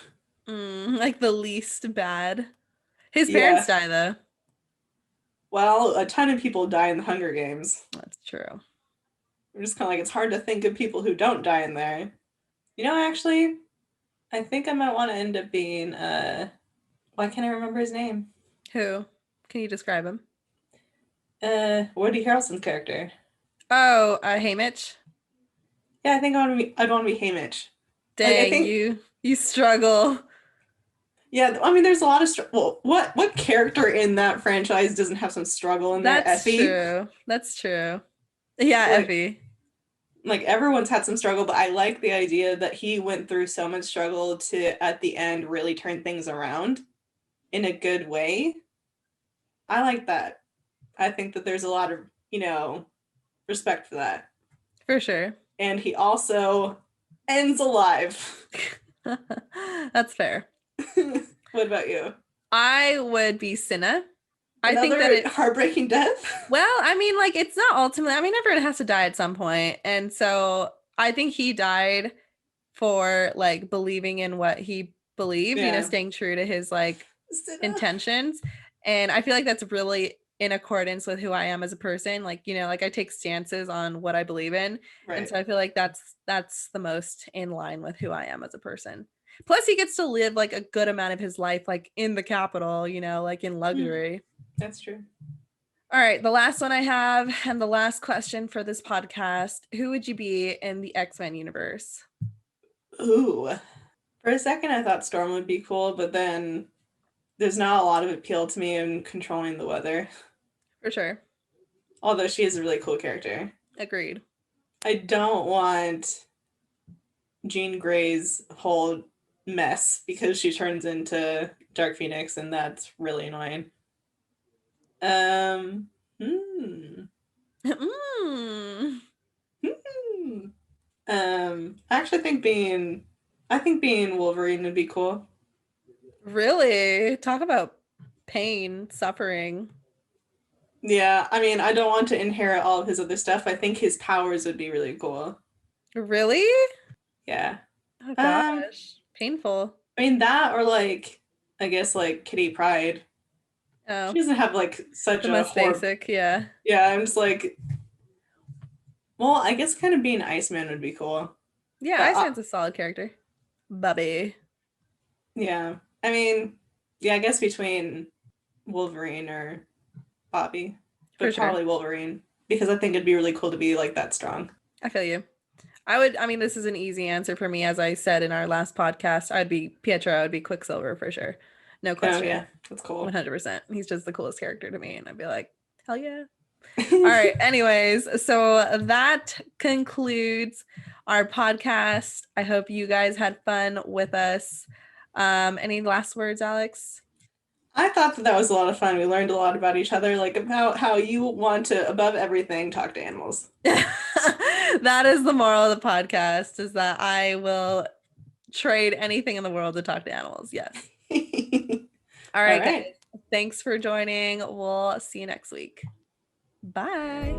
Like the least bad. His parents Yeah. die though. Well, a ton of people die in the Hunger Games. That's true. I'm just kind of like, it's hard to think of people who don't die in there. Actually, I think I might want to end up being, why can't I remember his name? Who? Can you describe him? Woody Harrelson's character. Oh, Haymitch. Yeah, I think I'd want to be Haymitch. Like, I Dang, think, you struggle. yeah, I mean, there's a lot of well, what character in that franchise doesn't have some struggle in there? That's Effie. true. That's true. Yeah, Like, Effie. like everyone's had some struggle, but I like the idea that he went through so much struggle to at the end really turn things around in a good way. I like that. I think that there's a lot of, respect for that. For sure. And he also ends alive. That's fair. What about you? I would be Cinna. I think Another that heartbreaking death? well, I mean, like it's not ultimately, I mean, everyone has to die at some point. And so I think he died for like believing in what he believed, Yeah. staying true to his like Cinna. intentions. And I feel like that's really in accordance with who I am as a person. Like, like I take stances on what I believe in. Right. And so I feel like that's the most in line with who I am as a person. Plus he gets to live like a good amount of his life like in the capital, like in luxury. That's true. All right, the last one I have and the last question for this podcast, who would you be in the X-Men universe? Ooh. For a second I thought Storm would be cool, but then there's not a lot of appeal to me in controlling the weather. For sure. Although she is a really cool character. Agreed. I don't want Jean Grey's whole mess because she turns into Dark Phoenix, and that's really annoying. Mm. I actually think being Wolverine would be cool. Really? Talk about pain, suffering. Yeah, I mean, I don't want to inherit all of his other stuff. I think his powers would be really cool. Really? Yeah. Oh gosh. Painful. I mean that, or like, I guess like Kitty Pryde. Oh, She doesn't have like such the a most basic, yeah. Yeah, I'm just like, well, I guess kind of being Iceman would be cool. Yeah, But Iceman's a solid character. Bubby. yeah, I mean, yeah, I guess between Wolverine or Bobby, For but sure. probably Wolverine, because I think it'd be really cool to be like that strong. I feel you. I mean, this is an easy answer for me. As I said in our last podcast, I'd be Pietro, I'd be Quicksilver for sure. No question. Oh yeah, that's cool. 100%. He's just the coolest character to me. And I'd be like, hell yeah. All right. Anyways, so that concludes our podcast. I hope you guys had fun with us. Any last words, Alex? I thought that was a lot of fun. We learned a lot about each other, like about how you want to, above everything, talk to animals. That is the moral of the podcast, is that I will trade anything in the world to talk to animals. Yes. All right, guys. Thanks for joining. We'll see you next week. Bye.